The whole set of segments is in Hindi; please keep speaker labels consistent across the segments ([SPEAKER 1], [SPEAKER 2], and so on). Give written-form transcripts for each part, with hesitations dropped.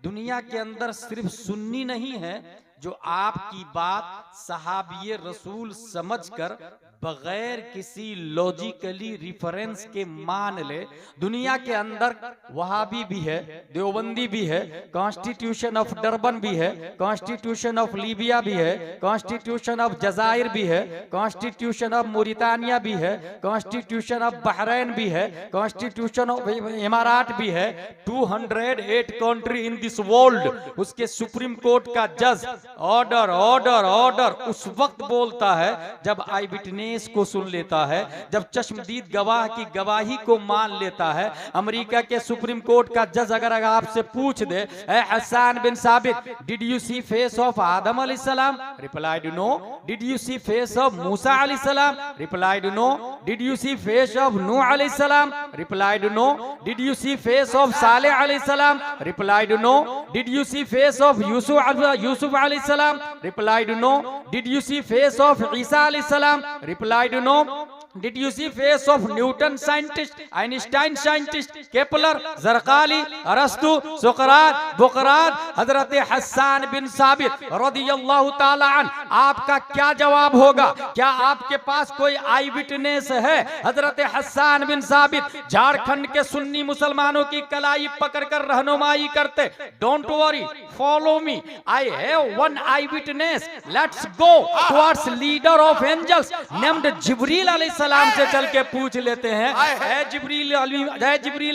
[SPEAKER 1] दुनिया के अंदर सिर्फ सुन्नी नहीं है जो आपकी बात सहाबिये रसूल समझकर बगैर किसी लॉजिकली रिफरेंस के मान ले। दुनिया के अंदर वहाबी भी है, देवबंदी भी है, कॉन्स्टिट्यूशन ऑफ डरबन भी है, कॉन्स्टिट्यूशन ऑफ लीबिया भी है, कॉन्स्टिट्यूशन ऑफ जजायर भी है, कॉन्स्टिट्यूशन ऑफ मोरितानिया भी है, कॉन्स्टिट्यूशन ऑफ बहरैन भी है, कॉन्स्टिट्यूशन ऑफ इमारात भी है। 208 कंट्री इन दिस वर्ल्ड। उसके सुप्रीम कोर्ट का जज ऑर्डर ऑर्डर ऑर्डर उस वक्त बोलता है जब आई विटनेस को सुन लेता है, जब चश्मदीद गवाह की गवाही को मान लेता है। अमेरिका के सुप्रीम कोर्ट का जज अगर आपसे पूछ दे, ए Hassan bin Sabit, did you see face of Adam अलैहिस्सलाम? Replied no. Did you see face of Musa अलैहिस्सलाम? Replied no. Did you see face of Nuh अलैहिस्सलाम? Replied no. Did you see face of Saleh अलैहिस्सलाम? Replied no. Did you see face of Yusuf अलैहिस्सलाम? Replied no. Did you see face of Isa अलैहिस्सलाम? Replied no. Did you see face of Newton scientist, Einstein scientist, Kepler, Zarqali, Arastu, Socrates, Buqrat, Hazrat Hasan bin साबित रदियल्लाहु ताला अन, आपका क्या जवाब होगा? क्या आपके पास कोई आई विटनेस है? हजरत हसन बिन साबित झारखंड के सुन्नी मुसलमानों की कलाई पकड़कर रहनुमाई करते। Don't worry, follow me, I have one eye witness, let's go towards leader of angels named Jibril अलैहि सलाम से चल के पूछ लेते हैं, ऐ जिब्रील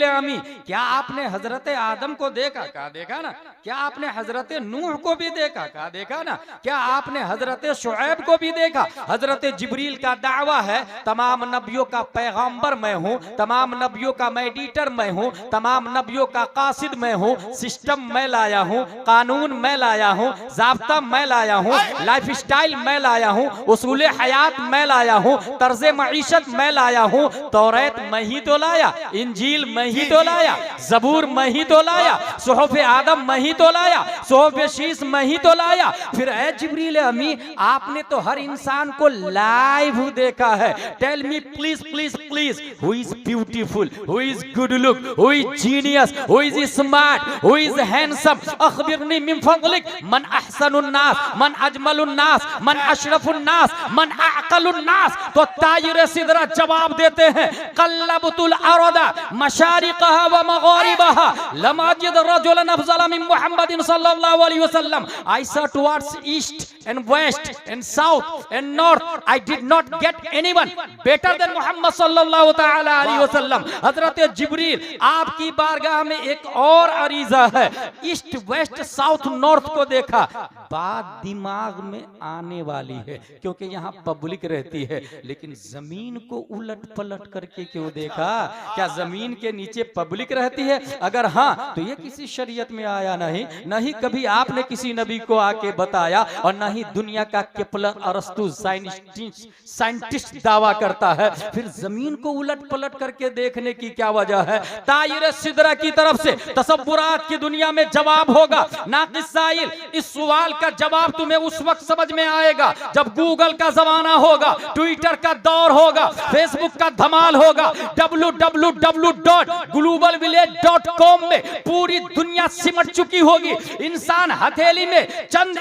[SPEAKER 1] अमी, क्या आपने हजरत आदम को देखा? कहा देखा ना। क्या आपने हजरत नूह को भी देखा? कहा देखा ना। क्या आपने हजरत शुएब को भी देखा? हजरत जिब्रील का दावा है तमाम नबियों का पैगंबर मैं हूँ, तमाम नबियों का मेडिएटर मैं हूँ, तमाम नबियों का कासिद मैं हूँ, सिस्टम मैं लाया हूँ, कानून मैं लाया हूँ, ज़ाब्ता मैं लाया हूँ, लाइफ स्टाइल मैं लाया हूँ, उसूल हयात मैं लाया हूँ, तर्ज मईशत मैं लाया हूँ। तौरात मैं ही तो लाया, इंजील मैं ही तो लाया, जबूर मैं ही तो लाया, सुहूफ आदम मैं ही तो लाया, सुहूफ शीस मैं ही तो लाया। फिर ऐ जिब्रील अमी, आपने तो हर इंसान को लाइव देखा है। Tell me please please please, who is beautiful, who is good look, who is genius, who is smart, who is handsome? अखबिरनी मिन फज़लिक, मन अहसनुन नास, मन अजमलुन नास, मन अशरफुन नास, मन अअक़लुन नास। तो ताजिर सिदरा जवाब देते हैं, कल्लबतुल अरदा मशारिक़हा व मग़ारिबहा लम अजिद रजुलन अफ़ज़ल मिन मुहम्मदिन सल्लल्लाहु अलैहि वसल्लम। I saw towards east and west and south and north, I did not get anyone better than Muhammad सल्लल्लाहु ताला अलैहि वसल्लम। हजरत जिब्रील, आपकी बारगाह में एक और अरीज़ा है। ईस्ट वेस्ट साउथ नॉर्थ को देखा, बात दिमाग में आने वाली है क्योंकि यहाँ पब्लिक रहती है, लेकिन जमीन को उलट पलट करके क्यों देखा? क्या जमीन के नीचे पब्लिक रहती है? अगर हाँ तो ये किसी शरीयत में आया नहीं, नहीं कभी आपने किसी नबी को आके बताया, और न ही दुनिया का केपलर अरस्तु साइंटिस्ट दावा करता है। फिर जमीन को उलट पलट करके देखने की क्या वजह है? ताइर सिदरा की तरफ से तसव्वुरात की दुनिया में जवाब होगा। नाक़िस साइल, इस सवाल का जवाब तुम्हें उस वक्त समझ में आएगा जब गूगल का जमाना होगा, ट्विटर का दौर होगा, फेसबुक का धमाल होगा, www.globalvillage.com में पूरी दुनिया सिमट चुकी होगी। इंसान हथेली में चंद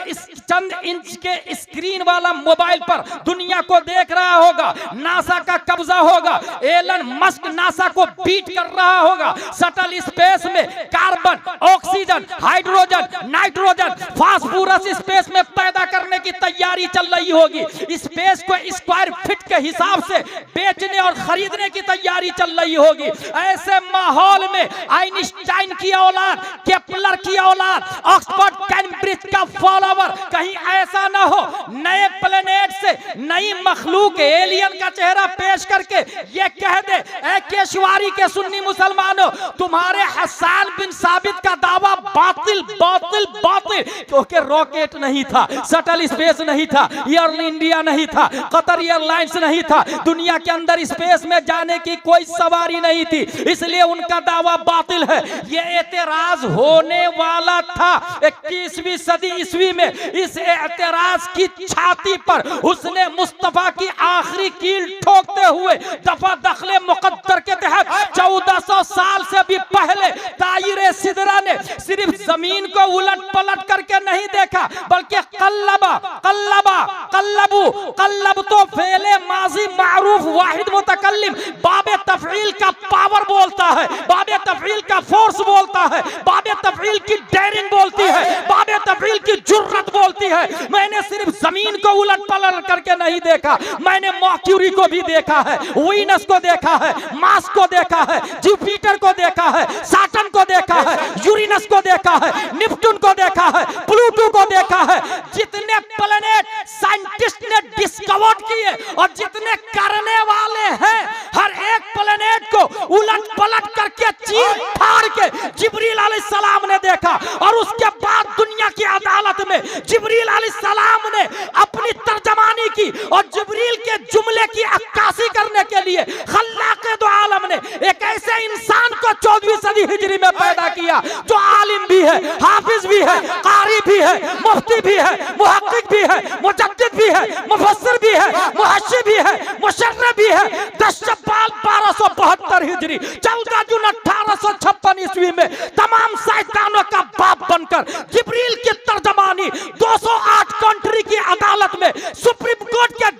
[SPEAKER 1] इंच के स्क्रीन वाला मोबाइल पर दुनिया को देख रहा होगा। नासा का कब्जा होगा, एलन मस्क नासा को बीट कर रहा होगा। शटल स्पेस में carbon, oxygen, hydrogen, nitrogen, phosphorus space में पैदा करने की तैयारी चल रही होगी। स्पेस को स्क्वायर फीट के हिसाब से बेचने और खरीदने की तैयारी चल रही होगी। ऐसे माहौल में आइंस्टाइन की औलाद, केपलर की औलाद, ऑक्सफोर्ड कैम्ब्रिज का फॉलोवर कहीं ऐसा ना हो नए प्लेनेट से नई मखलूक एलियन का चेहरा पेश करके ये कह दे, ऐ केशवारी के सुन्नी मुसलमानों, तुम्हारे हसन बिन साबित का दावा बातिल बातिल बातिल। क्योंकि रॉकेट नहीं था, शटल स्पेस नहीं था, एयर इंडिया नहीं था, कतर एयरलाइंस नहीं था, दुनिया के अंदर स्पेस में जाने की कोई सवारी नहीं थी, इसलिए उनका दावा बातिल है। ये एतराज होने वाला था। 21वीं सदी ईस्वी में इस एतराज की छाती पर उसने मुस्तफा की आखिरी कील ठोकते हुए दफा दखले मुकद्दर के तहत 1400 साल से भी पहले दायरे सिदरा ने सिर्फ जमीन को उलट पलट करके नहीं देखा, बल्कि कल्लबा कल्लबा कल्लबू, कल्लब तो फेले माजी मारूफ वाहिद मुतकल्लिम, बाबे तफईल का पावर बोलता है, बाबे तफईल का फोर्स बोलता है, बाबे तफईल की डेयरिंग बोलती है, बाबे तफईल की जुर्रत बोलती है। मैंने सिर्फ जमीन को उलट पलट करके नहीं देखा, मैंने मर्क्यूरी को भी देखा है, वीनस को देखा है, मार्स को देखा है, जुपिटर को देखा है, सैटर्न को देखा है, यूरेनस को देखा है, नेपच्यून को देखा है, प्लूटो को देखा है। जितने प्लैनेट साइंटिस्ट ने डिस्कवर किए और जितने करने वाले हैं, हर एक प्लैनेट को उलट पलट करके चीर फाड़ के जिब्रील अलैहिस्सलाम ने देखा। और उसके बाद दुनिया की अदालत में जिब्रील अलैहिस्सलाम ने अपनी तर्जमानी की और जिब्रील के जुमले की अक्कासी करने के लिए खल्लाक़े दो आलम ने एक ऐसे इंसान को 14वीं सदी हिजरी में पैदा किया जो आलिम भी है, हाफिज भी है, कारी भी है, मुफ्ती भी है, मुहक्किक भी है, मुजद्दिद भी है, मुफस्सिर भी है, मुहश्शी भी है, मुशर्रिह भी है। 10 शव्वाल 1272 हिजरी 14 जून 1856 ईस्वी में तमाम शैतानों का बाप बनकर जिब्रील की तर्जमानी 208 कंट्री की अदालत में सुप्रीम कोर्ट के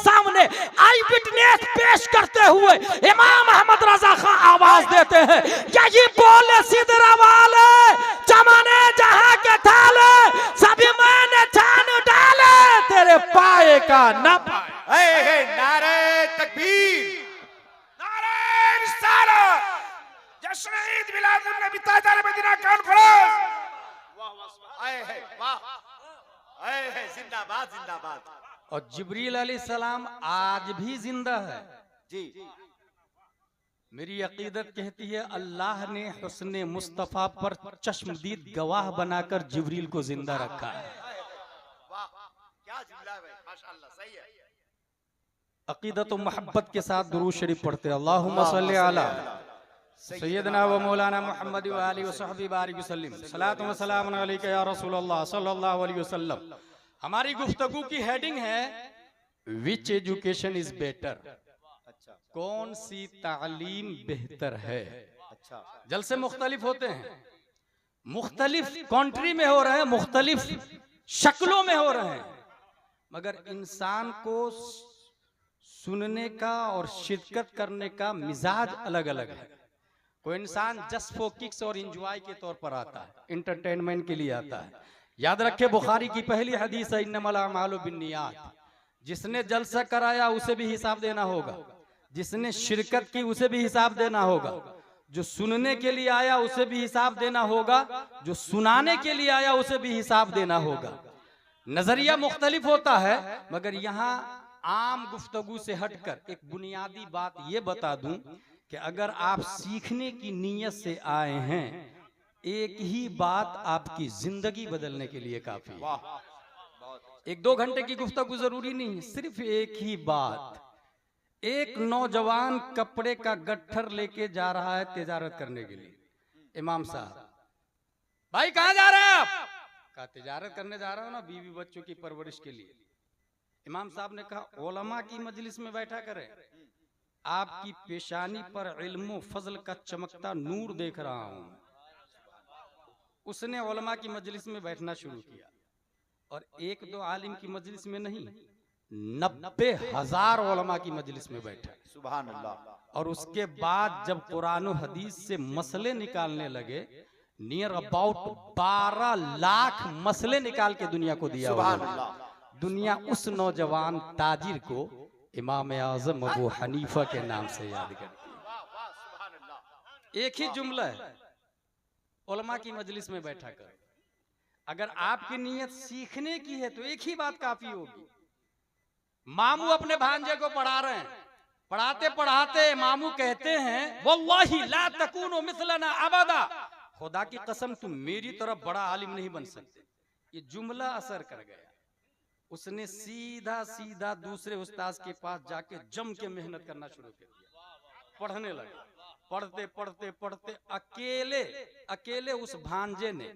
[SPEAKER 1] सामने आई विटनेस पेश करते हुए इमाम अहमद रजा खां आवाज देते हैं, यही बोले सिदरा वाले चमने जहां के थाले सभी मैंने छान डाले तेरे पाए का न पाए।
[SPEAKER 2] नारे तकबीर, नारे रिसालत, जश्न ईद मिलाद नबी ताजदार मदीना कॉन्फ्रेंस। वाह वाह, जिंदाबाद जिंदाबाद।
[SPEAKER 1] और जिब्रील अलैहिस्सलाम आज भी जिंदा है
[SPEAKER 2] जी।
[SPEAKER 1] मेरी अकीदत कहती है अल्लाह ने हुस्ने मुस्तफा पर चश्मदीद गवाह बनाकर जिब्रील को जिंदा रखा है।
[SPEAKER 2] वाह क्या जुमला है, माशाअल्लाह, सही है।
[SPEAKER 1] अकीदत और मोहब्बत के साथ दुरूद शरीफ पढ़ते अल्लाहुम्मा सल्ली अला सय्यदना व मौलाना मुहम्मद व आलिहि व सहबी बारिक वसल्लम, सलातु व सलाम अलैका या रसूलल्लाह सल्लल्लाहु अलैहि वसल्लम। हमारी गुफ्तगू की हेडिंग है विच एजुकेशन इज बेटर,
[SPEAKER 2] अच्छा
[SPEAKER 1] कौन सी तालीम बेहतर है।
[SPEAKER 2] अच्छा,
[SPEAKER 1] जलसे मुख्तलिफ होते हैं, मुख्तलिफ कंट्री में हो रहे हैं, मुख्तलिफ शक्लों में हो रहे हैं, मगर इंसान को सुनने का और शिरकत करने का मिजाज अलग अलग है। कोई इंसान जस्ट फॉर किक्स और एंजॉय के तौर पर आता है, एंटरटेनमेंट के लिए आता है। याद रखे बुखारी की पहली हदीस है इन्नमल अमालु बिन्नियात, जिसने जलसा कराया उसे भी हिसाब देना होगा, जिसने शिरकत की उसे भी हिसाब देना होगा, जो सुनने के लिए आया उसे भी हिसाब देना होगा, जो सुनाने के लिए आया उसे भी हिसाब देना होगा। नजरिया मुख्तलिफ होता है, मगर यहाँ आम गुफ्तगू से हटकर एक बुनियादी बात ये बता दूं कि अगर आप सीखने की नीयत से आए हैं, एक ही बात आपकी जिंदगी बदलने के लिए काफी है। 1-2 घंटे की गुफ्तगू जरूरी नहीं है, सिर्फ एक ही बात। एक नौजवान कपड़े का गट्ठर लेके जा रहा है तिजारत करने के लिए। इमाम साहब, भाई कहाँ जा रहे हैं आप? कहा तिजारत करने जा रहा हूं ना, बीवी बच्चों की परवरिश के लिए। इमाम साहब ने कहा उलमा की मजलिस में बैठा करें, आपकी पेशानी पर इल्म फजल का चमकता नूर देख रहा हूं। उसने उलमा की मजलिस में बैठना शुरू किया, और 1-2 आलिम की मजलिस में नहीं, 90,000 उलमा की मजलिस में बैठा।
[SPEAKER 2] सुभान अल्लाह।
[SPEAKER 1] और उसके बाद जब कुरान और हदीस से मसले निकालने लगे, नियर अबाउट 12 लाख मसले निकाल के दुनिया को दिया।
[SPEAKER 2] सुभान अल्लाह।
[SPEAKER 1] दुनिया उस नौजवान ताजिर को इमाम आजम अबू हनीफा के नाम से याद करती है। एक ही जुमला है, उलमा की मजलिस में बैठा कर। अगर आपकी नीयत सीखने की है तो एक ही बात काफी होगी। मामू अपने भांजे को पढ़ा रहे हैं, पढ़ाते पढ़ाते मामू कहते हैं वल्लाही ला तकूनु मिसलना अबदा, खुदा की कसम तुम मेरी तरह बड़ा आलिम नहीं बन सकते। ये जुमला असर कर गया। उसने सीधा सीधा दूसरे उस्ताद के पास जाके जम के मेहनत करना शुरू कर दिया, पढ़ने लगा। पढ़ते पढ़ते पढ़ते अकेले उस भांजे ने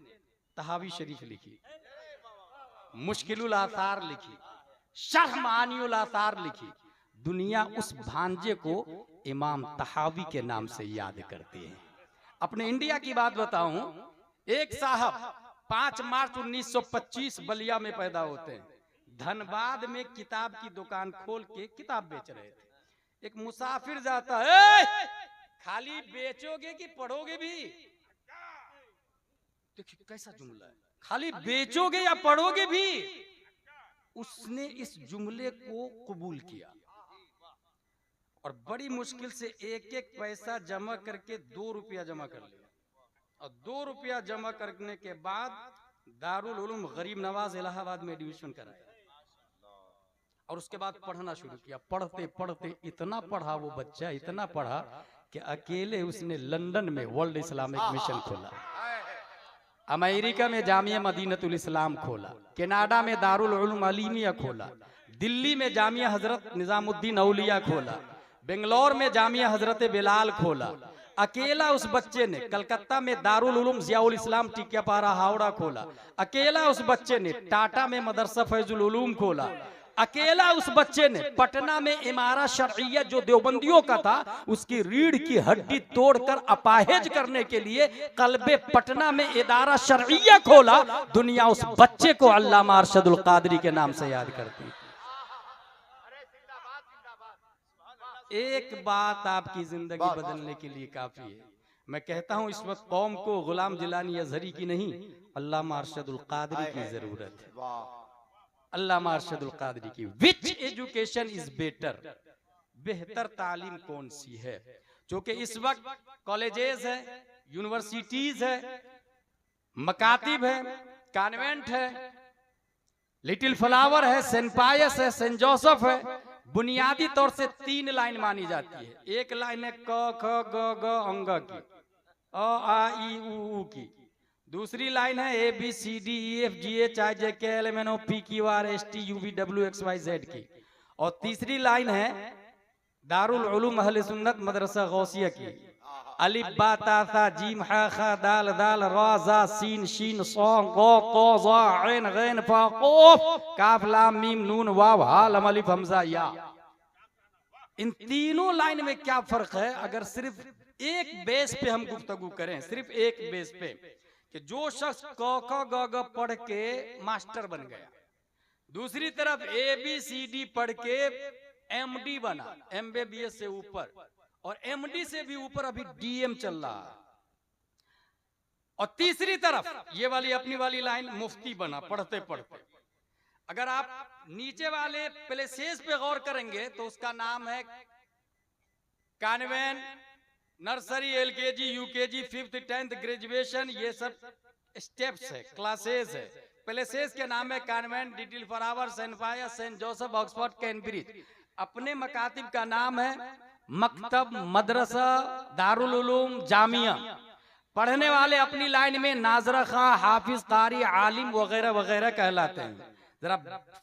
[SPEAKER 1] तहावी शरीफ लिखी, मुश्किलुल आसार लिखी, शरह मानियुल आसार लिखी। दुनिया उस भांजे को इमाम तहावी के नाम से याद करती है। अपने इंडिया की बात बताऊं, एक साहब 5 मार्च 1925 बलिया में पैदा होते हैं। धनबाद में किताब की दुकान खोल के किताब बेच रहे थे। एक मुसाफिर जाता है, खाली बेचोगे कि पढ़ोगे भी? देखिए कैसा जुमला है, खाली बेचोगे या पढ़ोगे भी? उसने इस जुमले को कबूल किया और बड़ी मुश्किल से एक एक पैसा जमा करके 2 रुपया जमा कर लिया। और 2 रुपया जमा करने के बाद दारुल उलूम गरीब नवाज इलाहाबाद में एडमिशन कराया और उसके बाद पढ़ना शुरू किया। पढ़ते पढ़ते इतना पढ़ा वो बच्चा, इतना पढ़ा कि अकेले उसने लंदन में वर्ल्ड इस्लामिक मिशन खोला, अमेरिका में जामिया मदीनतुल इस्लाम खोला, कनाडा में दारुल उलूम अलीमिया खोला, दिल्ली में जामिया हजरत निजामुद्दीन औलिया खोला, बेंगलोर में जामिया हजरत बिलाल खोला। अकेला उस बच्चे ने कलकत्ता में दारुल उलूम जियाउल इस्लाम टिकियापारा हावड़ा खोला। अकेला उस बच्चे ने टाटा में मदरसा फैजुल उलूम खोला। अकेला उस बच्चे ने पटना में इमारा शरइया जो देवबंदियों का था उसकी रीढ़ की हड्डी तोड़कर अपाहिज करने के लिए कल्बे पटना में इदारा शरइया खोला। दुनिया उस बच्चे को अल्लामा अरशदुल कादरी के नाम से याद करती। एक बात आपकी जिंदगी बदलने के लिए काफी है। मैं कहता हूं इस वक्त कौम को गुलाम जिलानी अजहरी की नहीं, अल्लामा अरशदुल कादरी की जरूरत है। अल्लामा अरशदुल कादरी की। विच एजुकेशन इज बेटर, बेहतर तालीम कौन सी है? जो कि इस वक्त कॉलेजेस है, यूनिवर्सिटीज है, मकातिब है, कॉन्वेंट है, लिटिल फ्लावर है, सेंट पायस है, सेंट जोसेफ है। बुनियादी तौर से 3 लाइन मानी जाती है। एक लाइन है क ख ग ग अंग की, अ आ ई उ की। दूसरी लाइन है A B C D E F G H I J K L M N O P Q R S T U V W X Y Z की। और तीसरी लाइन है दारुल उलूम अहले सुन्नत मदरसा गौसिया की। अलिफ बा ता सा जीम हा खा दाल दाल रा जा सीन शीन सॉ गो तो जा ऐन गैन फा क़ाफ काफ लाम मीम नून वाव हा लम अलिफ हमजा या। इन तीनों लाइन में क्या फर्क है? अगर सिर्फ एक बेस पे हम गुफ्तगू करें, सिर्फ एक बेस पे, कि जो शख्स क ख ग ग पढ़ के मास्टर बन गया, दूसरी तरफ ए बी सी डी पढ़ के एमडी बना, एमबीबीएस से ऊपर, और एमडी से भी ऊपर अभी डीएम चल रहा है, और तीसरी तरफ ये वाली अपनी वाली लाइन मुफ्ती बना पढ़ते पढ़ते। अगर आप नीचे वाले प्लेसेस पे गौर करेंगे तो उसका नाम है convent, nursery, LKG, UKG, 5th 10th graduation. ये सब स्टेप्स है, क्लासेस है। प्लेसेस के नाम है कॉन्वेंट, लिटिल फ्लावर, सेंट पायस, सेंट जोसेफ, ऑक्सफोर्ड, कैम्ब्रिज। अपने मकातिब का नाम है मकतब, मदरसा, दारुल उलूम, जामिया। पढ़ने वाले अपनी लाइन में नाजरा खां, हाफिज, कारी, आलिम वगैरह वगैरह कहलाते हैं। जरा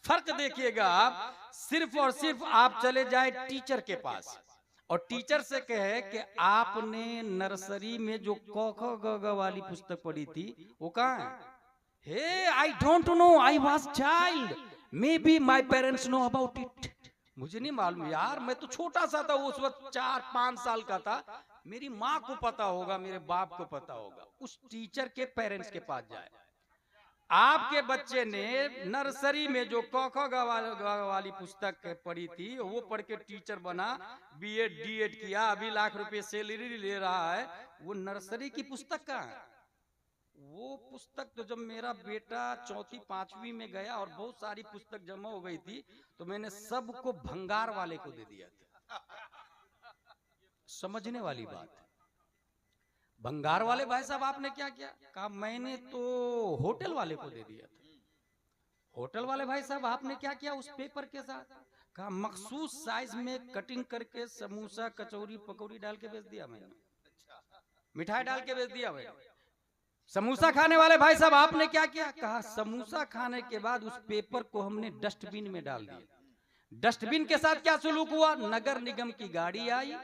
[SPEAKER 1] फर्क देखिएगा आप, सिर्फ और सिर्फ आप चले जाए टीचर के पास और टीचर से कहे कि आपने नर्सरी में जो क ख ग ग वाली पुस्तक पढ़ी थी वो कहाँ है? Hey I don't know, I was child, maybe my parents know about it. मुझे नहीं मालूम यार, मैं तो छोटा सा था उस वक्त, 4-5 साल का था। मेरी माँ को पता होगा, मेरे बाप को पता होगा। उस टीचर के पेरेंट्स के पास जाए। आपके बच्चे ने नर्सरी में जो क ख ग वाली पुस्तक पढ़ी थी वो पढ़ के टीचर बना, बीएड डीएड किया, अभी लाख रुपए सैलरी ले रहा है। वो नर्सरी की पुस्तक कहाँ है? वो पुस्तक तो जब मेरा बेटा 4th 5वीं में गया और बहुत सारी पुस्तक जमा हो गई थी तो मैंने सबको भंगार वाले को दे दिया था। समझने वाली बात है। भंगार वाले भाई साहब आपने क्या किया? कहा मैंने तो होटल वाले को दे दिया था। होटल वाले भाई साहब आपने क्या किया उस पेपर के साथ? कहा मखसूस साइज में कटिंग करके समोसा, कचौरी, पकौड़ी डाल के बेच दिया मैंने, मिठाई डाल के बेच दिया मैंने। समोसा खाने वाले भाई साहब आपने क्या किया? कहा समोसा खाने के बाद उस पेपर को हमने डस्टबिन में डाल दिया। डस्टबिन के साथ क्या सुलूक हुआ? नगर निगम की गाड़ी आई,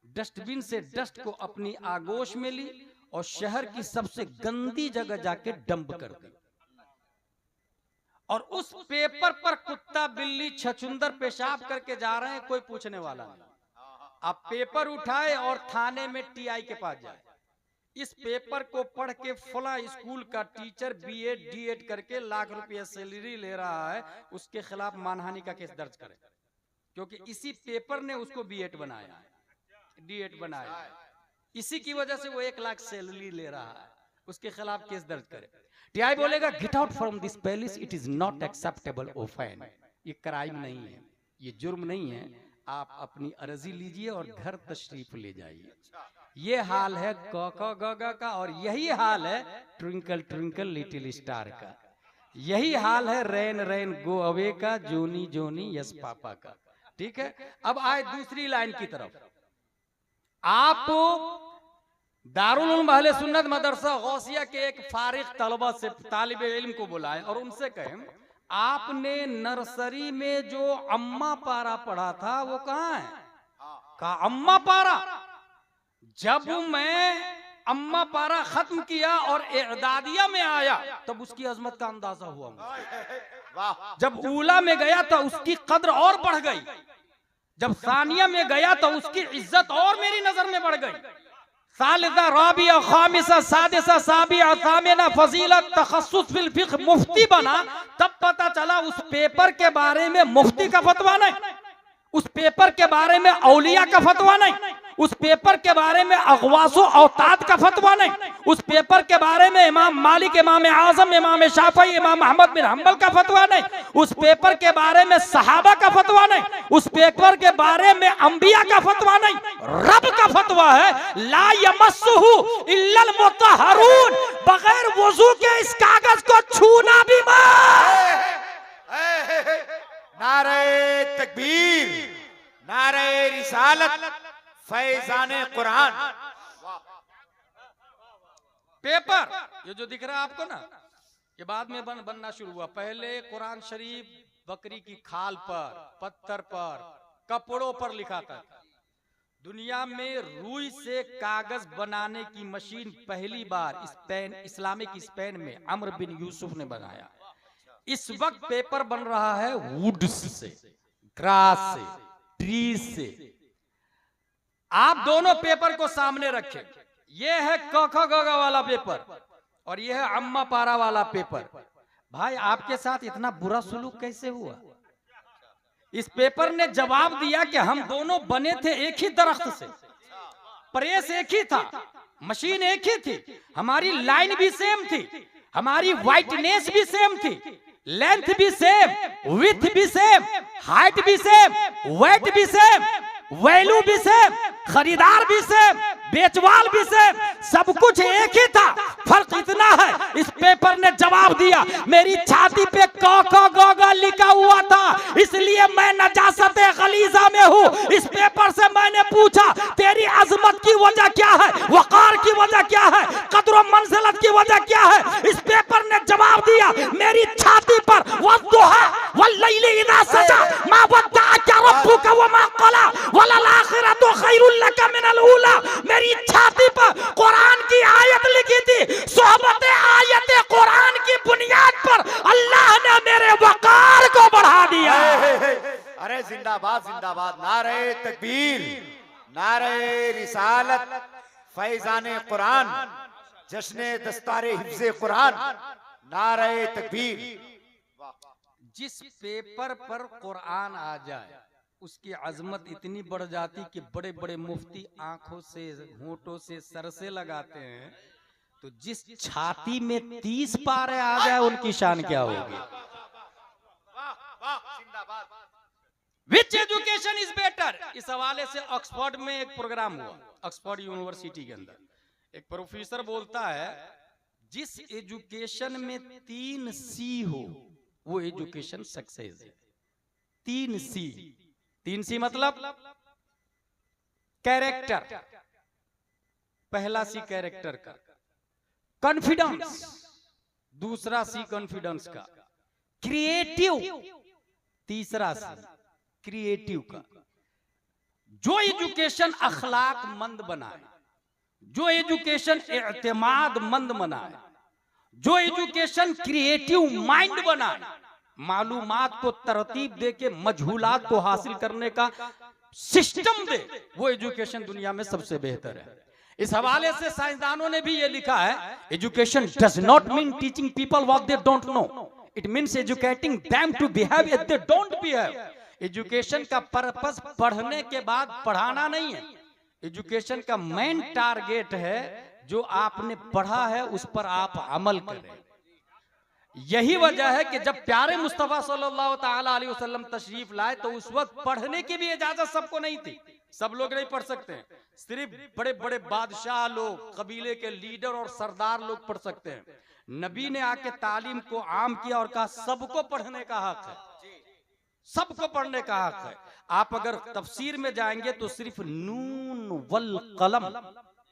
[SPEAKER 1] डस्टबिन से डस्ट को अपनी आगोश में ली और शहर की सबसे गंदी जगह जाके डंप कर दी, और उस पेपर पर कुत्ता बिल्ली छछुंदर पेशाब करके जा रहे हैं, कोई पूछने वाला नहीं। आप पेपर उठाए और थाने में टीआई के पास जाए, इस पेपर को पढ़ के फला स्कूल का टीचर बीएड डीएड करके लाख रुपया सैलरी ले रहा है, उसके खिलाफ मानहानि का केस दर्ज करें, क्योंकि इसी पेपर ने उसको बीएड बनाया, डीएड बनाया, इसी की वजह से वो 1 लाख सैलरी ले रहा है, उसके खिलाफ केस दर्ज करे। टीआई बोलेगा get out from this palace, it is not acceptable offence. ये क्राइम नहीं है, ये जुर्म नहीं है, आप अपनी अर्जी लीजिए और घर तशरीफ ले जाइए। ये हाल है क ख ग घ का, और यही हाल है ट्विंकल ट्विंकल लिटिल स्टार का, यही हाल है रैन रैन गो अवे का, जोनी जोनी यस पापा का। ठीक है, अब आए दूसरी लाइन की तरफ। आप दारुल उलूम अहले सुन्नत मदरसा गौसिया के एक फारिग तलबा से तालिब इल्म को बुलाए और उनसे कहें, आपने नर्सरी में जो अम्मा पारा पढ़ा था वो कहाँ है? कहा अम्मा पारा। जब मैं अम्मा पारा खत्म किया और इदादिया में आया तब उसकी अजमत का अंदाजा हुआ। जब ऊला में गया तो उसकी कद्र और बढ़ गई, जब सानिया में गया तो उसकी इज्जत और मेरी नजर में बढ़ गई। सालिसा राबिया खामिसा सादिसा साबिया सामिना फजीलत तखस्सुस फिल फिक्ह मुफ्ती बना, तब पता चला उस पेपर के बारे में मुफ्ती का फतवा नहीं, उस पेपर के बारे में औलिया का फतवा नहीं, उस पेपर के बारे में अगवासो औताद का फतवा नहीं, उस पेपर के बारे में इमाम मालिक, इमाम आजम, इमाम शाफी, इमाम अहमद बिन हम्बल का फतवा नहीं, उस पेपर के बारे में सहाबा का फतवा नहीं, उस पेपर के बारे में अंबिया का फतवा नहीं, रब का फतवा है ला यमस्सुहु इल्लल मुतहहरून, बगैर वुजू के इस कागज को छूना भी मत।
[SPEAKER 2] नारे तकबीर, नारे रिसालत, फैजाने कुरान।
[SPEAKER 1] पेपर ये जो दिख रहा है आपको ना, ये बाद में बनना शुरू हुआ। पहले कुरान शरीफ बकरी की खाल पर, पत्थर पर, कपड़ों पर लिखा था। दुनिया में रुई से कागज बनाने की मशीन पहली बार स्पेन, इस्लामिक स्पेन में अम्र बिन यूसुफ ने बनाया। इस वक्त पेपर बन रहा है वुड से, ग्रास से, ट्री से। आप दोनों पेपर को सामने रखें, ये है क ख ग घ वाला पेपर और ये है अम्मा पारा वाला पेपर। भाई आपके साथ इतना बुरा सुलूक कैसे हुआ? इस पेपर ने जवाब दिया कि हम दोनों बने थे एक ही दरख्त से, प्रेस एक ही था, मशीन एक ही थी, हमारी लाइन भी सेम थी, हमारी व्हाइटनेस भी सेम थी, लेंथ भी सेम, विड्थ भी सेम, हाइट भी सेम, वेट भी सेम, वैल्यू भी सेम, खरीदार भी सेम, बेचवाल भी सेम, सब कुछ एक ही था। फर्क इतना है इस पेपर ने जवाब दिया, मेरी छाती पे क ख ग घ लिखा हुआ था, इसलिए मैं नजासते गलीजा में हूँ। इस पेपर से मैंने पूछा तेरी अजमत की वजह क्या है, वकार की वजह क्या है, कद्र व मंजिलत की वजह क्या है? इस पेपर ने जवाब दिया, मेरी छाती पर वद्दुहा वल्लैलि इज़ा सजा मा वद्दअका रब्बुका व मा क़ला वलल आखिरतु खैरुल लका मिनल ऊला। मेरी छाती पर कुरान की आयत लिखी थी, सोहबत आयत कुरान की बुनियाद पर अल्लाह ने मेरे वकार को बढ़ा दिया।
[SPEAKER 2] अरे जिंदाबाद जिंदाबाद, नारे तकबीर, नारे रिसालत, फैजाने कुरान, जश्ने दस्तारे हिफ्ज़े कुरान, नारे तकबीर।
[SPEAKER 1] जिस पेपर पर कुरान आ जाए उसकी अजमत इतनी बढ़ जाती कि बड़े बड़े मुफ्ती आंखों से, होठों से, सर से लगाते हैं, तो जिस छाती में 30 पारे आ जाए उनकी शान क्या होगी? विच एजुकेशन इज बेटर? इस हवाले से ऑक्सफोर्ड में एक प्रोग्राम हुआ, ऑक्सफोर्ड यूनिवर्सिटी के अंदर एक प्रोफेसर बोलता है जिस एजुकेशन में 3 सी हो वो एजुकेशन सक्सेस है। 3 सी, 3 सी मतलब कैरेक्टर, पहला सी कैरेक्टर का, कॉन्फिडेंस दूसरा सी कॉन्फिडेंस का, क्रिएटिव तीसरा सी क्रिएटिव का। जो एजुकेशन अखलाक मंद बनाए, जो एजुकेशन एतमादमंद बनाए, जो एजुकेशन क्रिएटिव माइंड बनाए, मालूमात को तरतीब दे के मजहूलात को हासिल करने का सिस्टम दे, वो एजुकेशन दुनिया में सबसे बेहतर है। इस हवाले से साइंसदानों ने भी ये लिखा है, education does not mean teaching people what they don't know, it means educating them to behave as they don't behave. एजुकेशन का पर्पस पढ़ने के बाद पढ़ाना नहीं है, एजुकेशन का मेन टारगेट है जो आपने पढ़ा है उस पर आप अमल करें। यही वजह है कि जब प्यारे मुस्तफा सल्लल्लाहु ताला अलैहि वसल्लम तशरीफ लाए तो उस वक्त पढ़ने की भी इजाजत सबको नहीं थी, सब लोग नहीं पढ़ सकते हैं, सिर्फ बड़े बड़े बादशाह लोग, कबीले के लीडर और सरदार लोग पढ़ सकते हैं। नबी ने आके तालीम को आम किया और कहा सबको पढ़ने का हक है, सबको पढ़ने का हक है। आप अगर तफसीर में जाएंगे तो सिर्फ नून वल कलम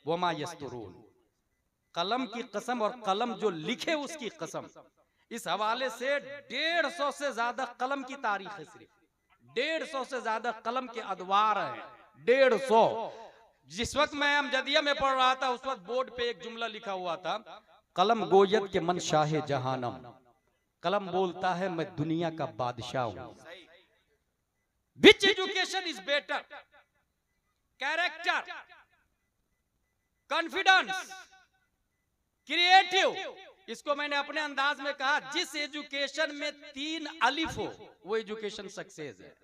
[SPEAKER 1] वमा यस्तुरून, कलम की कसम और कलम जो लिखे उसकी कसम। इस हवाले से 150 से ज्यादा कलम की तारीख है, सिर्फ 150 से ज्यादा कलम के अदवार हैं, 150। जिस वक्त मैं अमजदिया में पढ़ रहा था उस वक्त बोर्ड पे एक जुमला लिखा हुआ था, कलम गोयत के मन शाहे जहानम, कलम बोलता है मैं दुनिया का बादशाह हूं। Which education is better? Character, confidence, creative. इसको मैंने अपने अंदाज में कहा, जिस एजुकेशन में 3 अलिफ हो वो एजुकेशन सक्सेस है।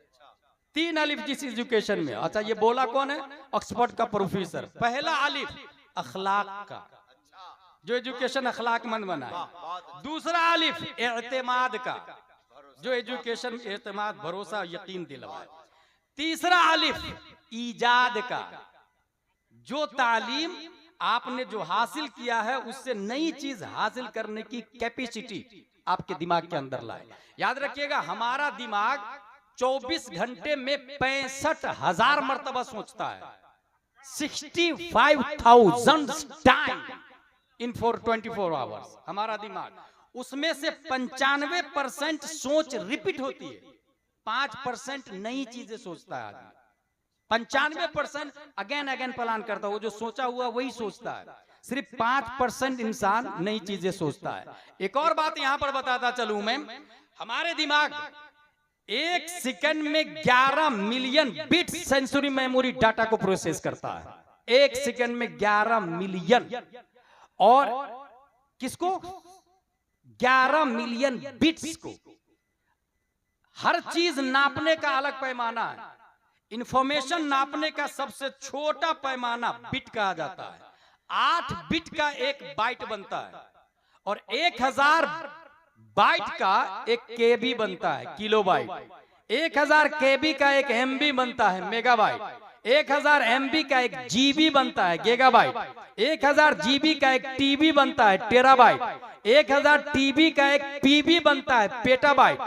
[SPEAKER 1] 3 अलिफ जिस एजुकेशन में। अच्छा, ये बोला कौन है? ऑक्सफोर्ड का प्रोफेसर। पहला अलिफ अखलाक का, जो एजुकेशन अखलाकमंद बनाए। दूसरा अलिफ एतमाद का, जो एजुकेशन एतमाद, भरोसा, यकीन दिलवाए। तीसरा अलिफ ईजाद का, जो तालीम आपने जो हासिल किया है उससे नई चीज हासिल करने की कैपेसिटी आपके दिमाग के अंदर लाए। याद रखिएगा, हमारा दिमाग 24 घंटे में 65,000 मर्तबा सोचता है, 65,000 टाइम इन 24 आवर्स हमारा दिमाग। उसमें से 95% सोच रिपीट होती है, 5% नई चीजें सोचता है आदमी। 95% अगेन प्लान करता है, वो जो सोचा हुआ वही सोचता है। सिर्फ 5% इंसान नई चीजें सोचता है। एक और बात यहां पर बताता चलूं मैं, हमारे दिमाग 1 सेकंड में 11 million bit sensory memory data को प्रोसेस करता है। 1 सेकंड में 11 मिलियन, और किसको? 11 मिलियन बिट्स को। हर चीज नापने का अलग पैमाना है। इंफॉर्मेशन नापने का सबसे छोटा पैमाना बिट कहा जाता है। 8 बिट का 1 बाइट बनता है, और 1000 बाइट का 1 केबी बनता है, किलोबाइट। 1000 केबी का 1 एमबी बनता है, मेगाबाइट। 1000 एमबी का 1 जीबी बनता है, गीगाबाइट। 1000 जीबी का 1 टीबी बनता है, टेराबाइट। 1000 टीबी का 1 पीबी बनता है, पेटाबाइट।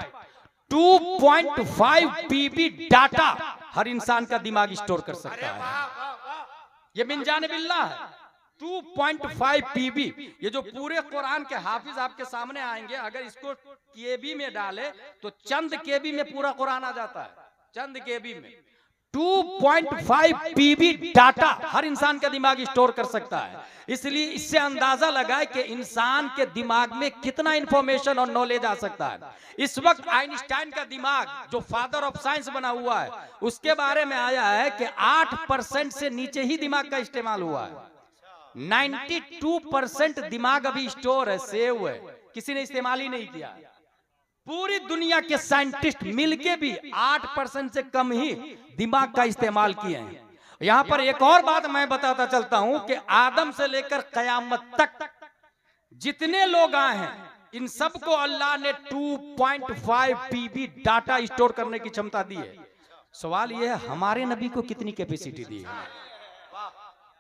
[SPEAKER 1] 2.5 पीबी डाटा हर इंसान का दिमाग स्टोर कर सकता है। ये मिन जानिबिल्लाह है, 2.5 पीबी। ये जो पूरे कुरान के हाफिज आपके सामने आएंगे, अगर इसको केबी में डाले तो चंद केबी में पूरा कुरान आ जाता है, चंद केबी में। 2.5 पीबी डाटा हर इंसान का दिमाग स्टोर कर सकता है। इसलिए इससे अंदाजा लगाए कि इंसान के दिमाग में कितना इंफॉर्मेशन और नॉलेज आ सकता है। इस वक्त आइंस्टाइन का दिमाग, जो फादर ऑफ साइंस बना हुआ है, उसके बारे में आया है कि 8% से नीचे ही दिमाग का इस्तेमाल हुआ है। 92% दिमाग अभी स्टोर है, सेव है, किसी ने इस्तेमाल ही नहीं किया। पूरी दुनिया के साइंटिस्ट मिलके भी 8% से कम ही दिमाग का इस्तेमाल किए हैं। यहां पर एक और बात मैं बताता चलता हूं कि आदम से लेकर कयामत तक जितने लोग आए हैं, इन सबको अल्लाह ने 2.5 पीबी डाटा स्टोर करने की क्षमता दी है। सवाल यह है, हमारे नबी को कितनी कैपेसिटी दी है?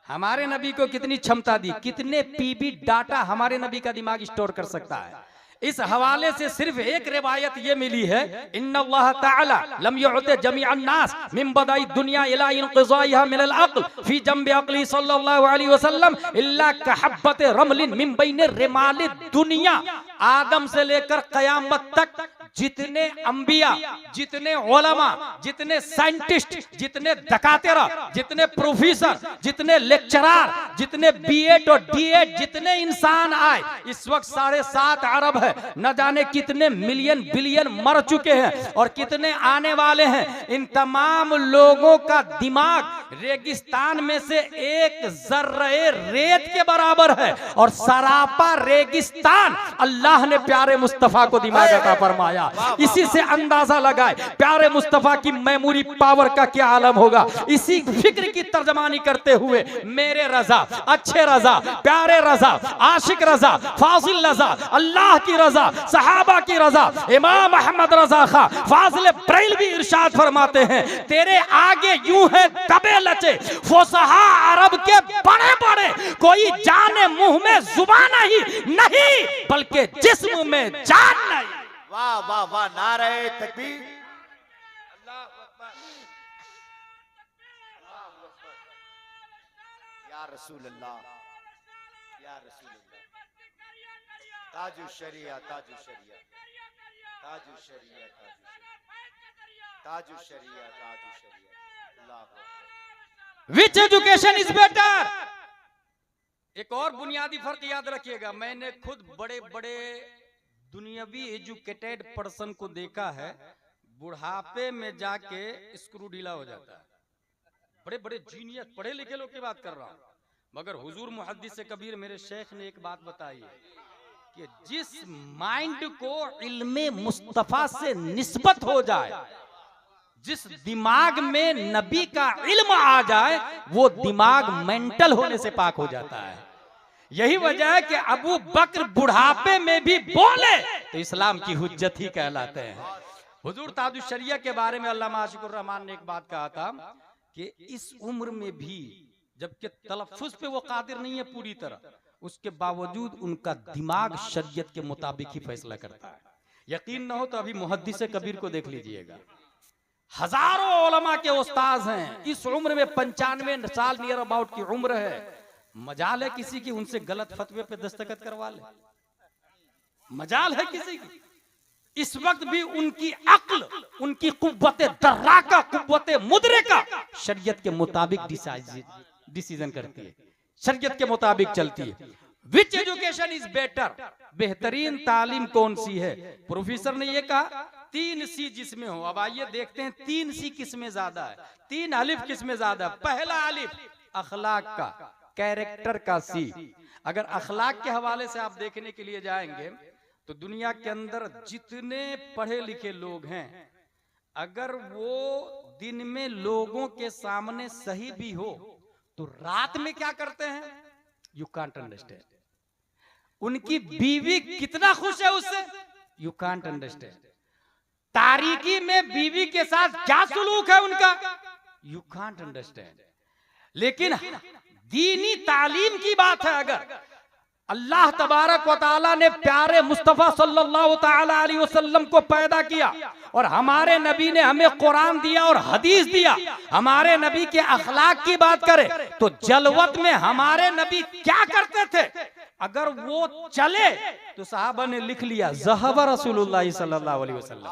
[SPEAKER 1] हमारे नबी को कितनी क्षमता दी? कितने पीबी डाटा हमारे नबी का दिमाग स्टोर कर सकता है? इस हवाले से सिर्फ एक रिवायत ये मिली है, इन्नल्लाह ताला लम युअति जमीअन नास मिन बदाई दुनिया इला इनक़िज़ाइहा मिनल अक़ल फी जंबि अक़ली सल्लल्लाहु अलैहि वसल्लम इल्ला कहब्बत रमलिन मिन बैन रिमालिद दुनिया। आदम से लेकर कयामत तक जितने अंबिया, जितने उलमा, जितने साइंटिस्ट, जितने दकातेरा, जितने प्रोफेसर, जितने लेक्चरर, जितने बीएड और डीएड, जितने इंसान आए, इस वक्त 7.5 अरब है। न जाने कितने मिलियन बिलियन मर चुके हैं और कितने आने वाले हैं। इन तमाम लोगों का दिमाग रेगिस्तान में से एक जर्रे रेत के बराबर है और सरापा रेगिस्तान अल्लाह ने प्यारे मुस्तफा को दिमाग अता फरमाया। इसी से अंदाजा लगाए प्यारे मुस्तफा की मेमोरी पावर का क्या आलम होगा। इसी फिक्र की तर्जमानी करते हुए मेरे रजा, अच्छे रजा, प्यारे रजा, आशिक रजा, फाजिल रजा, अल्लाह की रजा, सहाबा की रजा, इमाम अहमद रजा खां फाजिल बरेलवी इरशाद फरमाते हैं, तेरे आगे यूं है दबे लचे फुसहा अरब के बड़े बड़े, कोई जाने मुंह में जुबान नहीं बल्कि जिस्म में जान नहीं।
[SPEAKER 2] वाह वाह वाह, नारे तकबीर, अल्लाह अकबर, या रसूल अल्लाह, या रसूल अल्लाह, ताजु शरिया, ताजु शरिया, ताजु शरिया, ताजु शरिया, ताजु शरिया, अल्लाह अकबर।
[SPEAKER 1] विच एजुकेशन इज बेटर। एक और बुनियादी फर्क याद रखिएगा, मैंने खुद बड़े बड़े दुनियावी एजुकेटेड पर्सन को देखा है, बुढ़ापे में जाके स्क्रू ढीला हो जाता है। बड़े बड़े जीनियस पढ़े लिखे लोग की बात कर रहा हूं, मगर हुजूर मुहद्दिस कबीर मेरे शेख ने एक बात बताई है कि जिस माइंड को इल्मे मुस्तफा से निस्बत हो जाए, जिस दिमाग में नबी का इल्म आ जाए, वो दिमाग मेंटल होने से पाक हो जाता है। यही वजह है कि अबू बकर बुढ़ापे में भी बोले तो इस्लाम की हुज्जत ही कहलाते हैं। हुजूर ताजुश शरिया के बारे में अल्लामा आशिकुर रहमान ने एक बात कहा था कि इस उम्र में भी जबकि तलफ्फुज पे वो कादिर नहीं है पूरी तरह, उसके बावजूद उनका दिमाग शरीयत के मुताबिक ही फैसला करता है। यकीन न हो तो अभी मुहद्दिस कबीर को देख लीजिएगा, हजारों उलमा के उस्ताद हैं, इस उम्र में 95 साल नियर अबाउट की उम्र है। मजाल है किसी की उनसे गलत फतवे पे दस्तखत करवा ले, मजाल है किसी की। इस वक्त भी उनकी अक्ल, उनकी कुव्वते दर्राका, कुव्वते मुद्रिका शरीयत के मुताबिक डिसीजन करती है, शरीयत के मुताबिक चलती है। विच एजुकेशन इज बेटर, बेहतरीन तालीम कौन सी है? प्रोफेसर ने ये कहा 3 सी जिसमें हो। अब आइए देखते हैं 3 सी किसमें ज्यादा है, 3 अलिफ किसमें ज्यादा है। पहला अलिफ अखलाक का, कैरेक्टर का सी। अगर अखलाक के हवाले से आप देखने के लिए जाएंगे तो दुनिया के अंदर जितने पढ़े लिखे लोग हैं, अगर वो दिन में लोगों के सामने सही भी हो तो रात में क्या करते हैं, यू कांट अंडरस्टैंड। उनकी बीवी कितना खुश है उससे, यू कांट अंडरस्टैंड। तारीकी में बीवी के साथ क्या सुलूक है उनका, यू कांट अंडरस्टैंड। लेकिन दीनी तालीम की बात है, अगर अल्लाह तबारक व तआला ने प्यारे मुस्तफा सल्लल्लाहु तआला अलैहि वसल्लम को पैदा किया और हमारे नबी ने हमें कुरान दिया और हदीस दिया, हमारे नबी के अखलाक की बात करें तो जलवत में हमारे नबी क्या करते थे? अगर वो चले तो साहबा ने लिख लिया ज़हब रसूलुल्लाह सल्लल्लाहु अलैहि वसल्लम।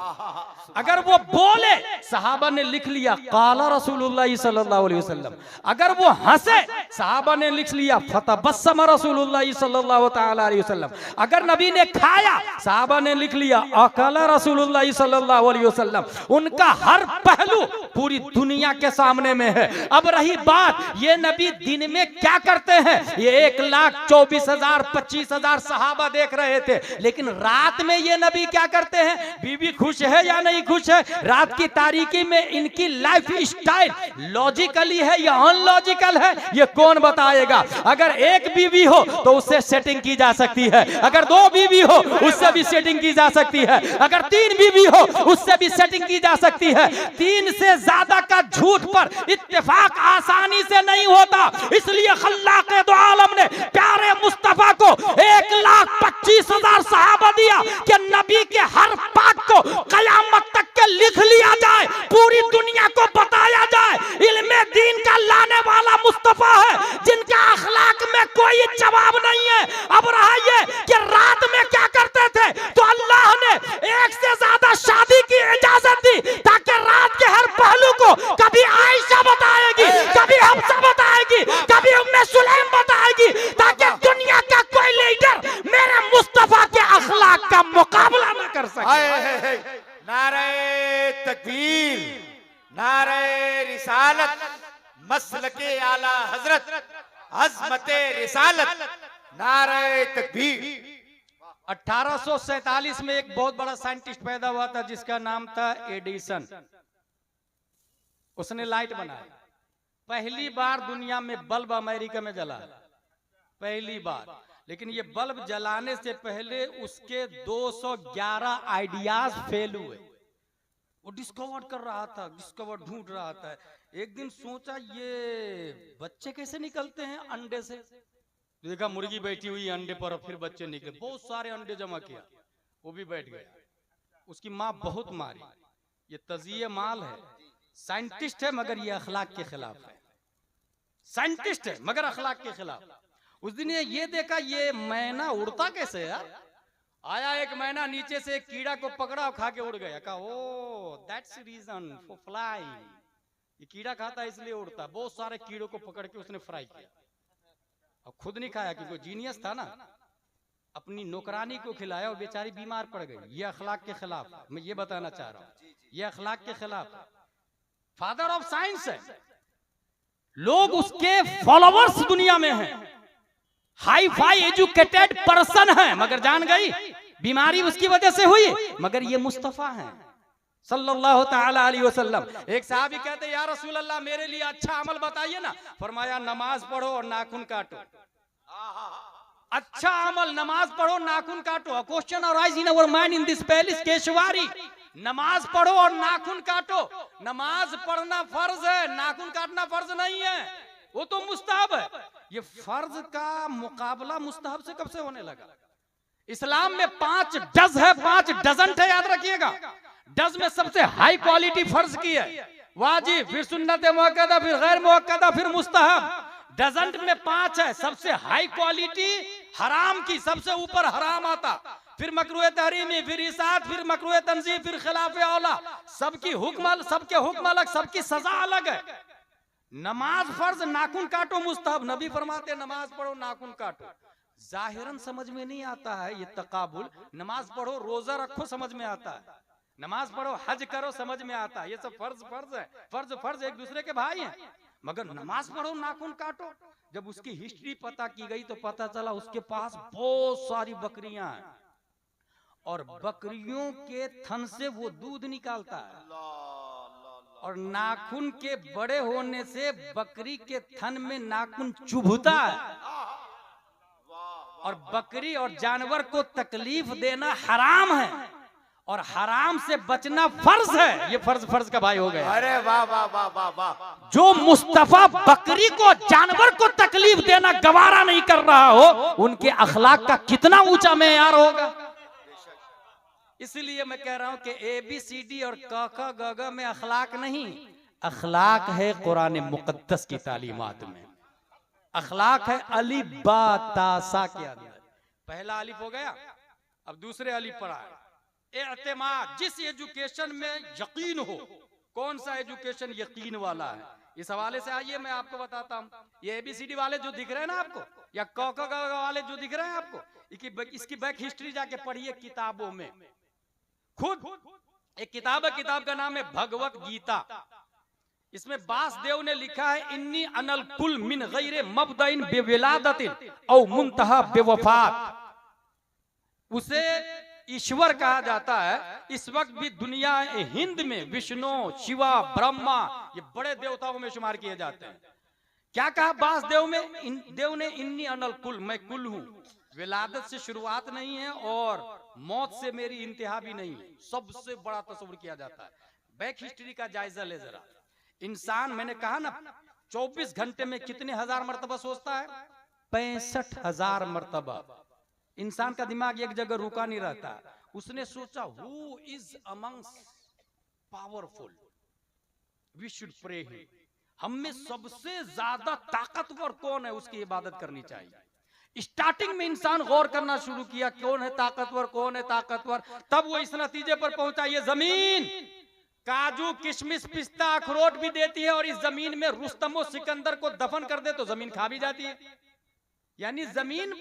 [SPEAKER 1] अगर वो बोले साहबा ने लिख लिया क़ाला रसूलुल्लाह सल्लल्लाहु अलैहि वसल्लम। अगर वो हंसे साहबा ने लिख लिया फतबस्सम रसूलुल्लाह सल्लल्लाहु तआला अलैहि वसल्लम। अगर नबी ने खाया साहबा ने लिख लिया अकला रसूलुल्लाह सल्लल्लाहु अलैहि वसल्लम। उनका हर पहलू पूरी दुनिया के सामने में है। अब रही बात ये नबी दिन में क्या करते हैं, ये 1,24,000 25,000 सहाबा देख रहे थे, लेकिन रात में ये नबी क्या करते हैं? बीवी खुश है या नहीं खुश है? रात की तारीकी में इनकी लाइफ स्टाइल लॉजिकली है या अनलॉजिकल है, ये कौन बताएगा? अगर एक बीवी हो तो उससे सेटिंग की जा सकती है, अगर 2 बीवी हो उससे भी सेटिंग की जा सकती है, अगर 3 बीवी हो उससे भी सेटिंग की जा सकती है। 3 से ज्यादा का झूठ पर इत्तेफाक आसानी से नहीं होता, इसलिए खल्लाक़ दो आलम ने प्यारे मुस्तफा को 1,25,000 सहाबा दिया कि नबी के हर बात को कयामत तक के लिख लिया जाए, पूरी दुनिया को बताया जाए। इल्मे दीन का लाने वाला मुस्तफा है जिनका अखलाक में कोई जवाब नहीं है। अब रहा ये कि रात में क्या करते थे, तो अल्लाह ने 1 से ज्यादा मुकाबला न कर
[SPEAKER 2] हाय,
[SPEAKER 1] सके।
[SPEAKER 2] हाय, हाय। नारे तकबीर, नारे रिसालत, मसलके आला हजरत, अजमते रिसालत, नारे तकबीर।
[SPEAKER 1] 1847 में एक बहुत बड़ा साइंटिस्ट पैदा हुआ था जिसका नाम था एडिसन। उसने लाइट बनाया। पहली बार दुनिया में बल्ब अमेरिका में जला, पहली बार। लेकिन ये बल्ब जलाने से पहले उसके 211 आइडियाज फेल हुए। वो डिस्कवर कर रहा था, डिस्कवर ढूंढ रहा था। एक दिन सोचा ये बच्चे कैसे निकलते हैं अंडे से। देखा मुर्गी बैठी हुई अंडे पर, और फिर बच्चे निकले। बहुत सारे अंडे जमा किया, वो भी बैठ गया। उसकी माँ बहुत मारी। ये तजिए माल है, साइंटिस्ट है मगर ये अखलाक के खिलाफ है। साइंटिस्ट है मगर अखलाक के खिलाफ। उस दिन ये देखा ये मैना उड़ता कैसे है। आया एक मैना, नीचे से एक कीड़ा को पकड़ा और खा के उड़ गया। कहा oh that's reason for flying. ये कीड़ा खाता है इसलिए उड़ता। बहुत सारे कीड़ों को पकड़ के उसने फ्राई किया और खुद नहीं खाया क्योंकि जीनियस था ना। अपनी नौकरानी को खिलाया और बेचारी बीमार पड़ गई। ये अखलाक के खिलाफ, मैं ये बताना चाह रहा हूं, ये अखलाक के खिलाफ। फादर ऑफ साइंस है, लोग उसके फॉलोवर्स दुनिया में हैं, हाई फाई एजुकेटेड पर्सन है, मगर जान गई बीमारी उसकी वजह से हुई। मगर ये मुस्तफा है सल्लल्लाहु ताला अलैहि वसल्लम। एक साहबी कहते या रसूल अल्लाह मेरे लिए अच्छा अमल बताइए ना। फरमाया नमाज पढ़ो और नाखून काटो। अच्छा अमल, नमाज पढ़ो नाखून काटो। Question arise in our mind in this palace केशवारी। नमाज पढ़ो और नाखून काटो। नमाज पढ़ना फर्ज है, नाखून काटना फर्ज नहीं है, वो तो मुस्तहब है। ये फर्ज का मुकाबला मुस्तहब से कब से होने लगा। इस्लाम में 5 डज है, 5 डजंट है, याद रखिएगा। डज में सबसे हाई क्वालिटी फर्ज की है, वाजिब, फिर सुन्नत मुअक्कदा, फिर गैर मुअक्कदा, फिर मुस्तहब। डजंट में 5 है। सबसे हाई क्वालिटी हराम की, सबसे ऊपर हराम आता, फिर मकरूह तहरीमी, फिर इसात, फिर मकरूह तंजीह, फिर खिलाफ औला। सबकी हुक्म, सबके हुक्म अलग, सबकी सजा अलग है। नमाज फर्ज, नाखून काटो मुस्तहब। नबी फरमाते नमाज पढ़ो नाखून काटो। जाहिरन समझ में नहीं आता है ये तकाबुल। नमाज पढ़ो रोजा रखो समझ में आता है, नमाज पढ़ो हज करो समझ में आता है। ये सब फर्ज फर्ज है, फर्ज फर्ज एक दूसरे के भाई हैं। मगर नमाज पढ़ो नाखून काटो, जब उसकी हिस्ट्री पता की गई तो पता चला उसके पास बहुत सारी बकरियां हैं और बकरियों के थन से वो दूध निकालता है। और नाखून के बड़े होने से बकरी के थन में नाखून चुभता है। और बकरी और जानवर को तकलीफ देना हराम है और हराम से बचना फर्ज है। ये फर्ज फर्ज का भाई हो गया।
[SPEAKER 2] अरे वाह वाह वाह वाह वाह।
[SPEAKER 1] जो मुस्तफा बकरी को, जानवर को तकलीफ देना गवारा नहीं कर रहा हो, उनके अखलाक का कितना ऊंचा मेयार होगा। इसलिए मैं कह रहा हूं कि ABCD और क ख ग घ में अखलाक नहीं, अखलाक है कुरान मुकद्दस की तालीमात में। अखलाक है अलिफ बा ता सा के अंदर। पहला अलिफ हो गया, अब दूसरे अलिफ पढ़ा है। एअतिमाद, जिस एजुकेशन में यकीन हो। कौन सा एजुकेशन यकीन वाला है, इस हवाले से आइए मैं आपको बताता हूँ। ये ABCD वाले जो दिख रहे हैं ना आपको, या क ख ग घ वाले जो दिख रहे हैं आपको, इसकी बैक हिस्ट्री जाके पढ़िए किताबों में। खुद एक किताब है, किताब का नाम है भगवत गीता। इसमें बासदेव ने लिखा है इन्नी अनल कुल मिन गैरे मबदइन बेविलादतिन औ मुंतहा बेवफात। उसे ईश्वर कहा जाता है। इस वक्त भी दुनिया हिंद में विष्णु, शिवा, ब्रह्मा, ये बड़े देवताओं में शुमार किए जाते हैं। क्या कहा बासदेव में, देव ने इन्नी अनल कुल, मैं कुल हूं। विलादत से शुरुआत नहीं है और मौत से मेरी इंतहा भी नहीं है। सबसे बड़ा तस्वीर किया जाता है। बैक हिस्ट्री का जायजा ले जरा। इंसान, मैंने कहा ना 24 घंटे में कितने हजार मर्तबा सोचता है, 65,000 मर्तबा। इंसान का दिमाग एक जगह रुका नहीं रहता। उसने सोचा who is amongst powerful, we should pray him. हम में सबसे ज्यादा ताकतवर कौन है, उसकी इबादत करनी चाहिए। स्टार्टिंग में इंसान गौर करना शुरू किया कौन है ताकतवर, कौन है ताकतवर। तब वो इस नतीजे पर पहुंचा ये जमीन काजू, किशमिश, पिस्ता, अखरोट भी देती है और इस जमीन में रुस्तम और सिकंदर को दफन कर दे तो जमीन खा भी जाती है। यानी जमीन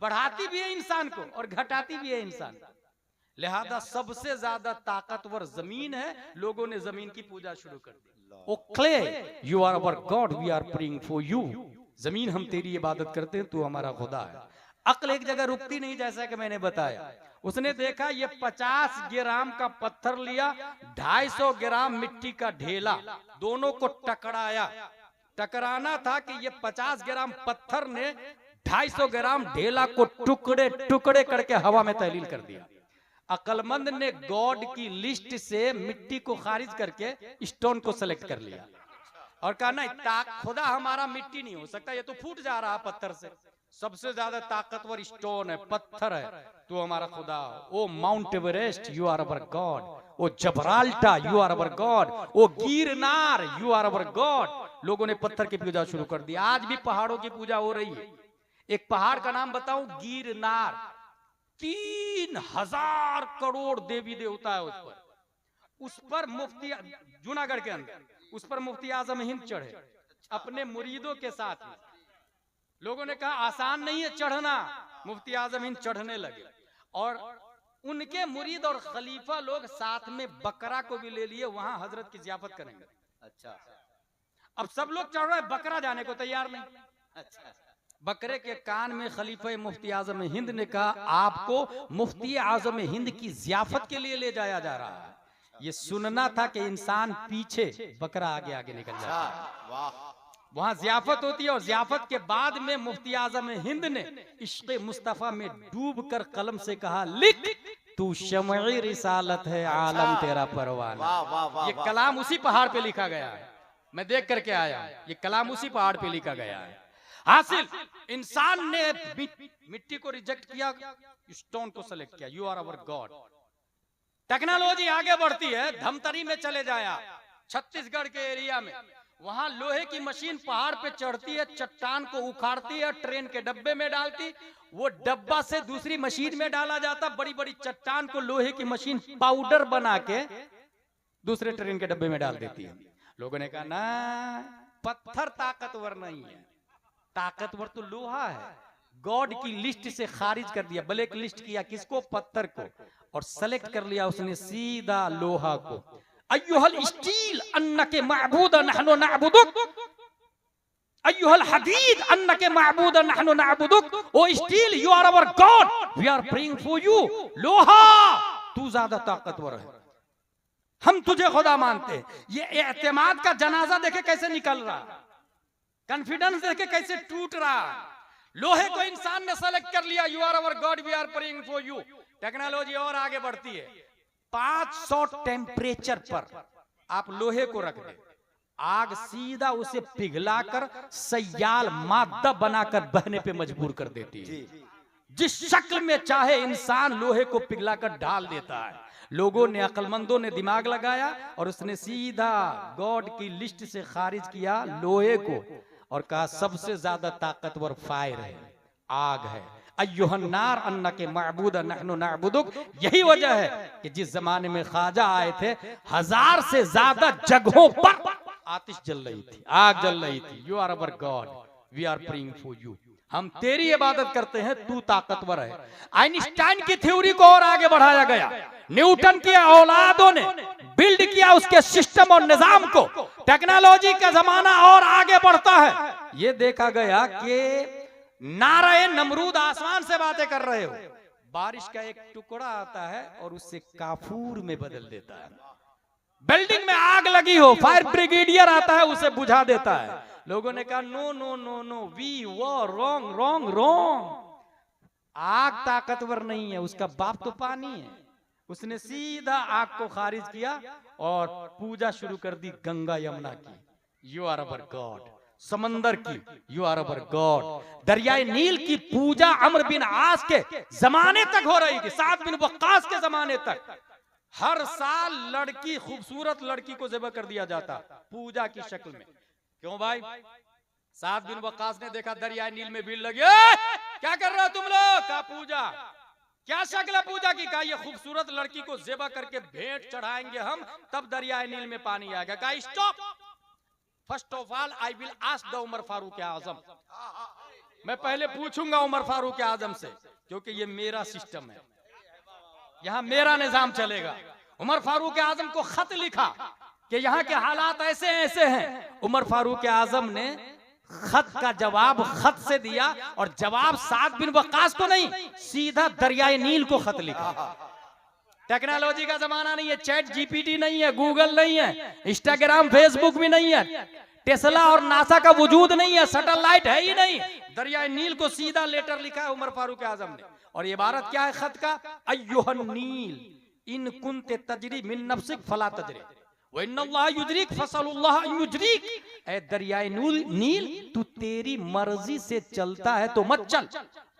[SPEAKER 1] बढ़ाती भी है इंसान को और घटाती भी है इंसान। लिहाजा सबसे ज्यादा ताकतवर जमीन है, लोगों ने जमीन की पूजा शुरू कर दी। O clay, you are our god, we are praying for you. जमीन हम तेरी इबादत करते हैं, तू हमारा खुदा है। अक्ल एक जगह रुकती नहीं, जैसा कि मैंने बताया। उसने देखा ये 50 ग्राम का पत्थर लिया, 250 ग्राम मिट्टी का ढेला, दोनों को टकराया। टकराना था कि ये 50 ग्राम पत्थर ने 250 ग्राम ढेला को टुकड़े टुकड़े करके हवा में तहलील कर दिया। अक्लमंद ने गॉड की लिस्ट से मिट्टी को खारिज करके स्टोन को सेलेक्ट कर लिया और कहा नहीं, खुदा हमारा मिट्टी नहीं हो सकता, ये तो फूट जा रहा पत्थर से। सबसे ज्यादा ताकतवर स्टोन है, पत्थर है, तो हमारा खुदा। O Mount Everest, you are our god. O Gibraltar, you are our god. O Girnar, you are our god. लोगों ने पत्थर की पूजा शुरू कर दी। आज भी पहाड़ों की पूजा हो रही है। एक पहाड़ का नाम बताऊं, गिरनार। 3000 करोड़ देवी देवता है उस पर मुफ्ती, जूनागढ़ के अंदर उस पर मुफ्ती आजम हिंद चढ़े अपने मुरीदों के साथ में। लोगों ने कहा आसान नहीं है चढ़ना, मुफ्ती आजम हिंद चढ़ने लगे और उनके मुरीद और खलीफा लोग साथ में बकरा को भी ले लिए, वहां हजरत की जियाफत करेंगे।
[SPEAKER 2] अच्छा,
[SPEAKER 1] अब सब लोग चढ़ रहे हैं, बकरा जाने को तैयार नहीं।
[SPEAKER 2] अच्छा,
[SPEAKER 1] बकरे के कान में खलीफा मुफ्ती आजम हिंद ने कहा, आपको मुफ्ती आजम हिंद की जियाफत के लिए ले जाया जा रहा है। ये सुनना था कि इंसान पीछे, बकरा आगे आगे निकल जाता है।
[SPEAKER 2] वाह।
[SPEAKER 1] वहां जियाफत होती है और जियाफत के बाद में मुफ्ती आजम हिंद ने इश्क़ मुस्तफा में डूब कर कलम से कहा, लिख तू शमई रिसालत है, आलम तेरा परवाना।
[SPEAKER 2] वाह वाह वाह।
[SPEAKER 1] ये कलाम उसी पहाड़ पे लिखा गया है, मैं देख करके आया हूं। ये कलाम उसी पहाड़ पे लिखा गया है। हासिल, इंसान ने मिट्टी को रिजेक्ट किया, स्टोन को सेलेक्ट किया। You are our god. Technology आगे बढ़ती है, धमतरी में चले जाया, छत्तीसगढ़ के एरिया में, वहां लोहे की मशीन पहाड़ पे चढ़ती है, चट्टान को उखाड़ती है, ट्रेन के डब्बे में डालती, वो डब्बा से दूसरी मशीन में डाला जाता, बड़ी बड़ी चट्टान को लोहे की मशीन पाउडर बना के दूसरे ट्रेन के डब्बे में डाल देती है। लोगों ने कहा ना, पत्थर ताकतवर नहीं है, ताकतवर तो लोहा है। गॉड की लिस्ट से खारिज कर दिया, ब्लैक लिस्ट किया किसको? पत्थर को, और सेलेक्ट कर लिया उसने सीधा लोहा को। अय्युहल स्टील अन्नके माबूद नहनु नअबुदुक, अय्युहल हदीद अन्नके माबूद नहनु नअबुदुक। O steel, you are our god, we are praying for you. लोहा, तू ज्यादा ताकतवर है, हम तुझे खुदा मानते हैं। ये एतमाद का जनाजा देखे कैसे निकल रहा, कॉन्फिडेंस देखे कैसे टूट रहा। लोहे को इंसान ने सेलेक्ट कर लिया, you are our god, we are praying for you. Technology और आगे बढ़ती है, 500 टेम्परेचर पर आप लोहे को रख दे, आग सीधा उसे पिघलाकर सयाल मादा बनाकर बहने पे मजबूर कर देती है। जिस शक्ल में चाहे इंसान लोहे को पिघलाकर डाल देता है। लोगों ने, अक्लमंदों ने दिमाग लगाया और उसने सीधा गॉड की लिस्ट से खारिज किया लोहे को और कहा सबसे ज्यादा ताकतवर फायर है, आग है। अय्युहन्नार अन्नके माबूद नहनु नअबुदुक। यही वजह है कि जिस जमाने में ख्वाजा आए थे, 1000 से ज्यादा जगहों पर आतिश जल रही थी, आग जल रही थी। You are our god, we are praying for you, हम तेरी इबादत करते हैं, तू ताकतवर है। आइंस्टाइन की थ्योरी को और आगे बढ़ाया गया, न्यूटन की औलादों ने बिल्ड किया उसके सिस्टम और निजाम को। टेक्नोलॉजी का जमाना और आगे बढ़ता है। ये देखा गया कि नारे नमरूद आसमान से बातें कर रहे हो, बारिश का एक टुकड़ा आता है और उससे काफूर में बदल देता है। बिल्डिंग में आग लगी हो, फायर ब्रिगेडियर आता है, उसे बुझा देता है। लोगों ने कहा no no no no, we were wrong wrong wrong. आग ताकतवर नहीं है, उसका बाप तो पानी है। उसने सीधा आग को खारिज किया और पूजा शुरू कर दी गंगा यमुना की। You are our god. समंदर की, यू आर अवर गॉड। दरियाए नील की पूजा अम्र बिन आस के जमाने तक हो रही थी, साद बिन वक्कास के जमाने तक। हर साल लड़की, खूबसूरत लड़की को ज़िबह कर दिया जाता पूजा की शक्ल में। क्यों भाई? साद बिन वक्कास ने देखा दरियाए नील में भीड़ लगी, क्या कर रहे हो तुम लोग? का पूजा, क्या शक्ल है पूजा की? कहा ये खूबसूरत लड़की को ज़िबह करके भेंट चढ़ाएंगे हम, तब दरियाए नील में पानी आएगा। कहा stop, first of all I will ask the Umar Farooq Azam. मैं पहले पूछूंगा उमर फारूक आजम से, क्योंकि ये मेरा सिस्टम है, यहाँ मेरा निजाम चलेगा। उमर फारूक आजम को खत लिखा कि यहाँ के हालात ऐसे ऐसे हैं। उमर फारूक आजम ने खत का जवाब खत से दिया, और जवाब साद बिन वक्कास को नहीं, सीधा दरियाए नील को खत लिखा। टेक्नोलॉजी का जमाना नहीं है, चैट जीपीटी नहीं है, गूगल नहीं है, इंस्टाग्राम फेसबुक भी नहीं है, टेस्ला और नासा का वजूद नहीं है, सैटेलाइट है ही नहीं। दरियाए नील को सीधा लेटर लिखा है उमर फारूक आजम ने। और ये इबारत क्या है खत का? अय्युहन नील इन कुंते तजरी मिन नफ्सिक फला तजरी व इन्नल्लाह युजरिक फसलुल्लाह अन युजरिक। ऐ दरियाए नील, तू तेरी मर्जी से चलता है तो मत चल,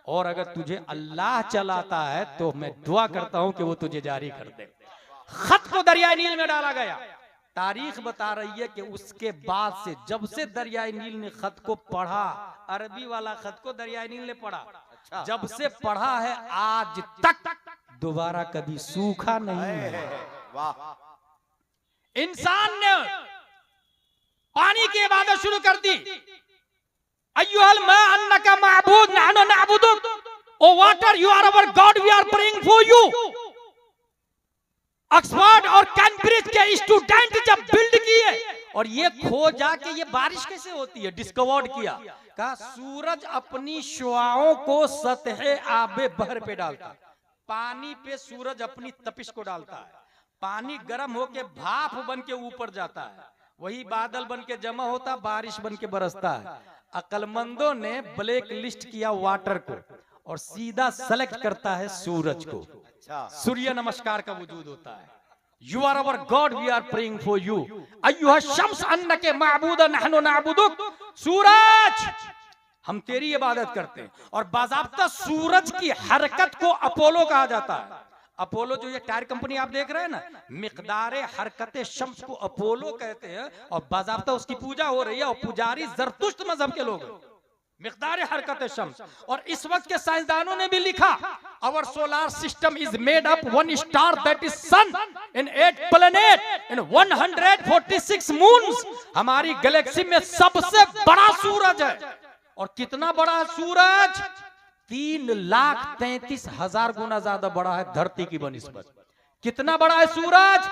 [SPEAKER 1] और अगर तुझे अल्लाह चलाता है तो मैं दुआ करता हूं कि वो तुझे जारी कर दे। खत को दरियाए नील में डाला गया। तारीख बता रही है कि उसके बाद से, जब से दरियाए नील ने खत को पढ़ा, अरबी वाला खत को दरियाए नील ने पढ़ा, जब से पढ़ा है आज तक दोबारा कभी सूखा नहीं है।
[SPEAKER 2] वाह।
[SPEAKER 1] इंसान ने पानी की इबादत शुरू कर दी। अय्युहल मा अन्नका माबूद नहनु नअबुदुक, O water you are our god we are praying for you. Oxford और कैम्ब्रिज के स्टूडेंट जब बिल्ड किए और ये खोजा कि ये बारिश कैसे होती है, डिस्कवर्ड किया, कहा सूरज अपनी शुआओं को सतह आबे बहर पे डालता है। पानी पे सूरज अपनी तपिश को डालता है, पानी गर्म होके भाप बन के ऊपर जाता है, वही बादल बन के जमा होता, बारिश बन के बरसता है। अक्लमंदों ने ब्लैक लिस्ट किया वाटर को और सीधा सेलेक्ट करता है सूरज को। सूर्य नमस्कार का वजूद होता है। You are our god we are praying for you. अय्युहा शम्स अन्नके माबूदा नहनु नअबुदुक। सूरज हम तेरी इबादत करते हैं। और बाज़ाब्ता सूरज की हरकत को अपोलो कहा जाता है। अपोलो जो ये टायर कंपनी आप देख रहे हैं ना, मिकदारे हरकत शम्स को अपोलो कहते हैं, और बाज़ाब्ता उसकी पूजा हो रही है, और पुजारी जरतुश्त मजहब के लोग हैं। मिकदारे हरकत शम्स। और इस वक्त के साइंसदानों ने भी लिखा, our solar system is made up one star that is sun in 8 planet in 146 moons. हमारी गैलेक्सी में सबसे बड़ा सूरज है। और कितना बड़ा है सूरज? 3,33,000 गुना ज्यादा बड़ा है धरती की बनिस्बत। कितना बड़ा है सूरज?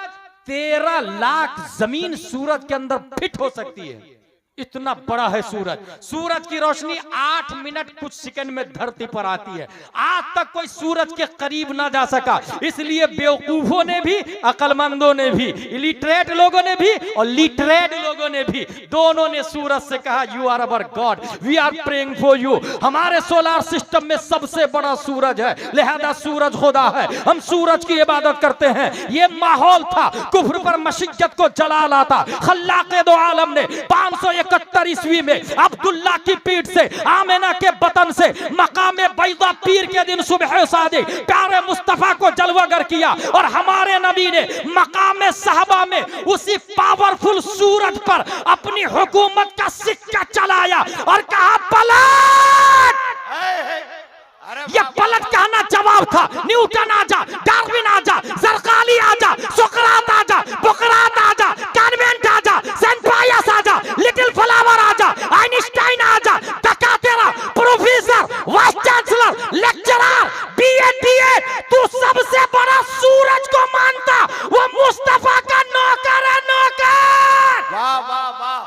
[SPEAKER 1] 13 लाख जमीन सूरज के अंदर फिट हो सकती है, इतना बड़ा है सूरज। सूरज की रोशनी 8 मिनट कुछ सेकंड में धरती पर आती है। आज तक कोई सूरज के करीब ना जा सका, इसलिए बेवकूफों ने भी, अक्लमंदों ने भी, इलिटरेट लोगों ने भी और लिटरेट लोगों ने भी, दोनों ने सूरज से कहा you are our god we are praying for you. हमारे सोलर सिस्टम में सबसे बड़ा सूरज है, लिहाजा सूरज खुदा है, हम सूरज की इबादत करते हैं। ये माहौल था कुफ्र पर मशियत को जला लाता। खल्लाक़े दो आलम ने 571 ईस्वी में अब्दुल्ला की पीठ से, आमिना के बतन से, मकामे बैदा पीर के दिन सुबह सादिक प्यारे मुस्तफा को जलवागर किया। और हमारे नबी ने मकामे सहबा में उसी पावरफुल सूरज पर अपनी हुकूमत का सिक्का चलाया और कहा पलट। ये पलट कहना जवाब था। न्यूटन आजा, डार्विन आजा, जरकाली आजा, सुकरात आजा, बुकरात आजा, कॉन्वेंट आजा, सेंट पायस आजा, लिटिल फ्लावर आजा, आइंस्टाइन आजा, दकातेरा, professor, vice chancellor, lecturer, BA, TA, तू सबसे बड़ा सूरज को मानता, वो मुस्तफा का नौकर है, नौकर।
[SPEAKER 2] वाह वाह वाह।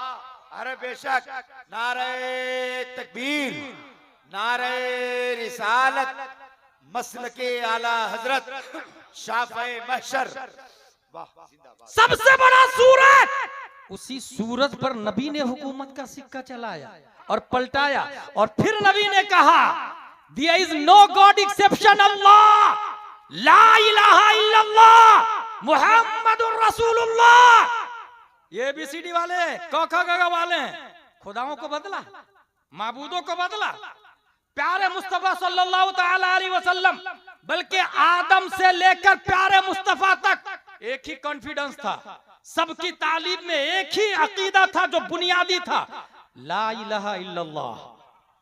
[SPEAKER 2] अरे बेशक। नारे तकबीर, नारे रिसालत, मसलके आला हजरत, शाफ़े महशर।
[SPEAKER 1] सबसे बड़ा सूरज। उसी सूरज पर नबी ने हुकूमत का सिक्का चलाया और पलटाया। और फिर नबी ने कहा there is no god exception Allah, ला इलाहा इल्लल्लाह, मुहम्मदुर रसूलुल्लाह। ये ABCD वाले, क ख ग वाले खुदाओं को बदला, माबूदों को बदला। प्यारे मुस्तफा सल्लल्लाहु तआला अलैहि वसल्लम, बल्कि आदम से लेकर प्यारे मुस्तफा तक एक ही कॉन्फिडेंस था, सबकी तालीम में एक ही अकीदा था जो बुनियादी था, ला इलाहा इल्लल्लाह,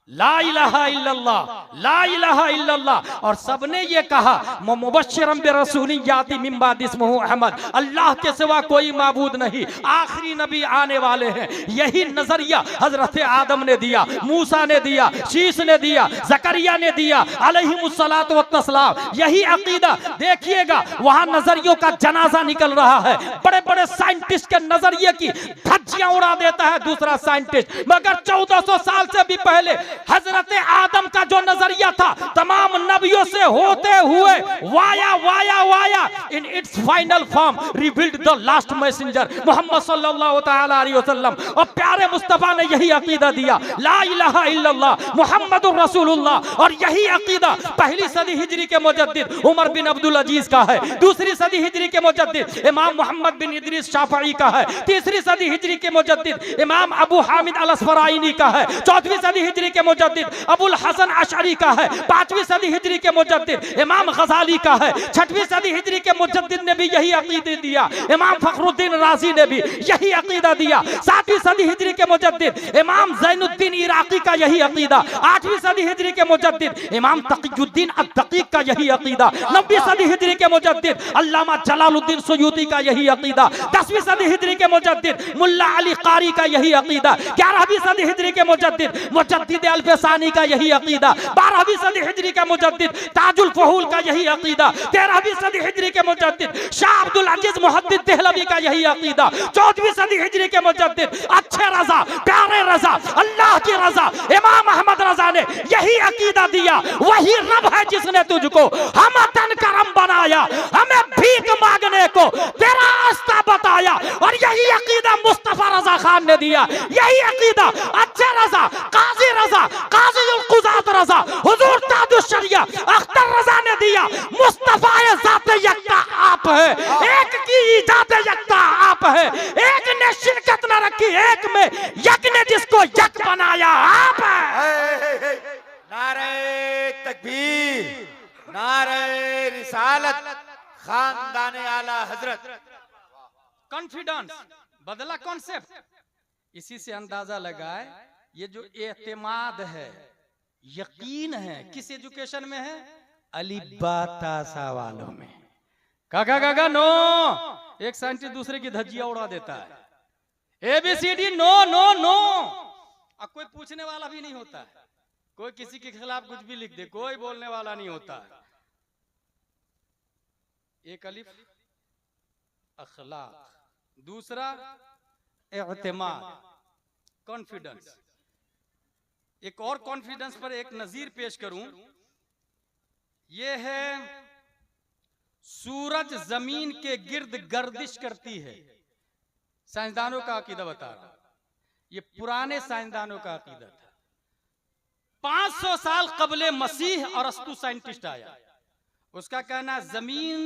[SPEAKER 1] ला इलाहा इल्लल्लाह, ला इलाहा इल्लल्लाह। और सबने ये कहा मुबश्शिरन बिरसूलिन याती मिन बादि इस्मुहु अहमद, अल्लाह के सिवा कोई माबूद नहीं, आखिरी नबी आने वाले हैं। यही नजरिया हजरत आदम ने दिया, मूसा ने दिया, शीश ने दिया, जकरिया ने दिया अलैहिमुस्सलातु वस्सलाम। यही अकीदा देखिएगा, वहां नजरियों का जनाजा निकल रहा है। बड़े बड़े साइंटिस्ट के नजरिए की धज्जियां उड़ा देता है दूसरा साइंटिस्ट, मगर 1400 साल से भी पहले हजरत आदम का जो नजरिया था, तमाम नबियों से होते हुए via via via in its final form revealed the last messenger Muhammad सल्लल्लाहु तआला अलैहि वसल्लम। और प्यारे मुस्तफा ने यही अकीदा दिया, ला इलाहा इल्लल्लाह मुहम्मदुर रसूलुल्लाह। और यही अकीदा पहली सदी हिजरी के मुजद्दिद उमर बिन अब्दुल अजीज का है, दूसरी सदी हिजरी के मुजद्दिद इमाम मोहम्मद बिन इदरीस शाफई का है, तीसरी सदी हिजरी के मुजद्दिद इमाम अबू हामिद अल अस्फराइनी का है, चौथी सदी हिजरी के मुजद्दिद अबुल हसन अशअरी का है, पांचवी सदी हिजरी के मुजद्दिद इमाम गजाली का है, छठवीं सदी हिजरी के मुजद्दिद ने भी यही अकीदा दिया, इमाम फखरुद्दीन राजी ने भी यही अकीदा दिया, सातवीं सदी हिजरी के मुजद्दिद इमाम ज़ैनुद्दीन इराकी का यही अकीदा, आठवीं सदी हिजरी के मुजद्दिद इमाम तक़ियुद्दीन अद-दक़ीक़ का यही अकीदा, नवीं सदी हिजरी के मुजद्दिद अल्लामा जलालुद्दीन सुयूती का यही अकीदा, 10वीं सदी हिजरी के मुजद्दिद मुल्ला अली कारी का यही अकीदा, 11वीं सदी हिजरी के मुजद्दिद मुजद्दिद अल्फसानी का यही अकीदा, 12वीं सदी हिजरी के मुजद्दिद ताजुल फहूल का यही अकीदा, 13वीं सदी हिजरी के मुजद्दिद शाह अब्दुल अजीज मुहद्दिद देहलवी का यही अकीदा, 14वीं सदी हिजरी के मुजद्दिद अच्छे रजा, प्यारे रजा, अल्लाह की रजा इमाम अहमद रजा ने यही अकीदा दिया। वही रब है जिसने तुझको हम तन करम बनाया, हमें भीख मांगने को तेरा रास्ता बताया। और यही अकीदा मुस्तफा रजा खान ने दिया, यही अकीदा अच्छे रजा, काजी रजा, काजी उल कुज़ात रजा, हुजूर ताजुश शरिया अख्तर रजा ने दिया। मुस्तफा ज़ाते यकता आप है, एक की इजात यकता आप है, एक ने शिरकत न रखी एक में, यक ने जिसको यक बनाया आप है।
[SPEAKER 2] नारे तकबीर, नारे रिसालत, खानदाने आला हजरत।
[SPEAKER 1] कॉन्फिडेंस बदला कॉन्सेप्ट। इसी से अंदाजा लगाए ये जो एतमाद है, यकीन है, किस एजुकेशन में है? अलीबातासा वालों में। काका नो, एक साइंटिस्ट दूसरे की धज्जियां उड़ा देता है। ABCD नो नो नो, अब कोई पूछने वाला भी नहीं होता है, कोई किसी के खिलाफ कुछ भी लिख दे, कोई बोलने वाला नहीं होता है। एक अलिफ अखलाक, दूसरा एतमाद कॉन्फिडेंस। एक और कॉन्फिडेंस पर एक नजीर पेश करूं, यह है सूरज जमीन के गिर्द गर्दिश करती है। साइंसदानों का अकीदा बता रहा, ये पुराने साइंसदानों का अकीदा था। 500 साल कबले मसीह और अरस्तु साइंटिस्ट आया, उसका कहना जमीन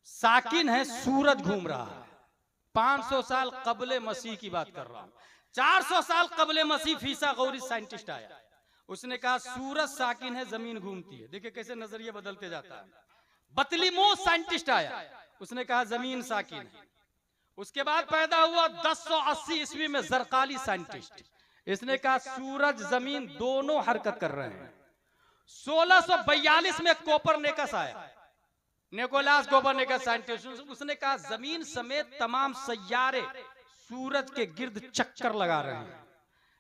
[SPEAKER 1] साकिन है, सूरज घूम रहा है। 500 साल कबले मसीह की बात कर रहा हूं। 400 साल कबले मसीह फीसा गौरी साइंटिस्ट आया, उसने कहा सूरज साकिन है, जमीन घूमती है। देखिए कैसे नजरिया बदलते जाता है। बतलीमो साइंटिस्ट आया, उसने कहा जमीन साकिन है। उसके बाद पैदा हुआ 1080 ईस्वी में जरकाली साइंटिस्ट, इसने कहा सूरज जमीन दोनों हरकत कर रहे हैं। 1642 में कोपरनिकस आया, निकोलास कोपरनिकस साइंटिस्ट, उसने कहा जमीन समेत तमाम सैयारे सूरज के गिर्द चक्कर लगा रहे हैं।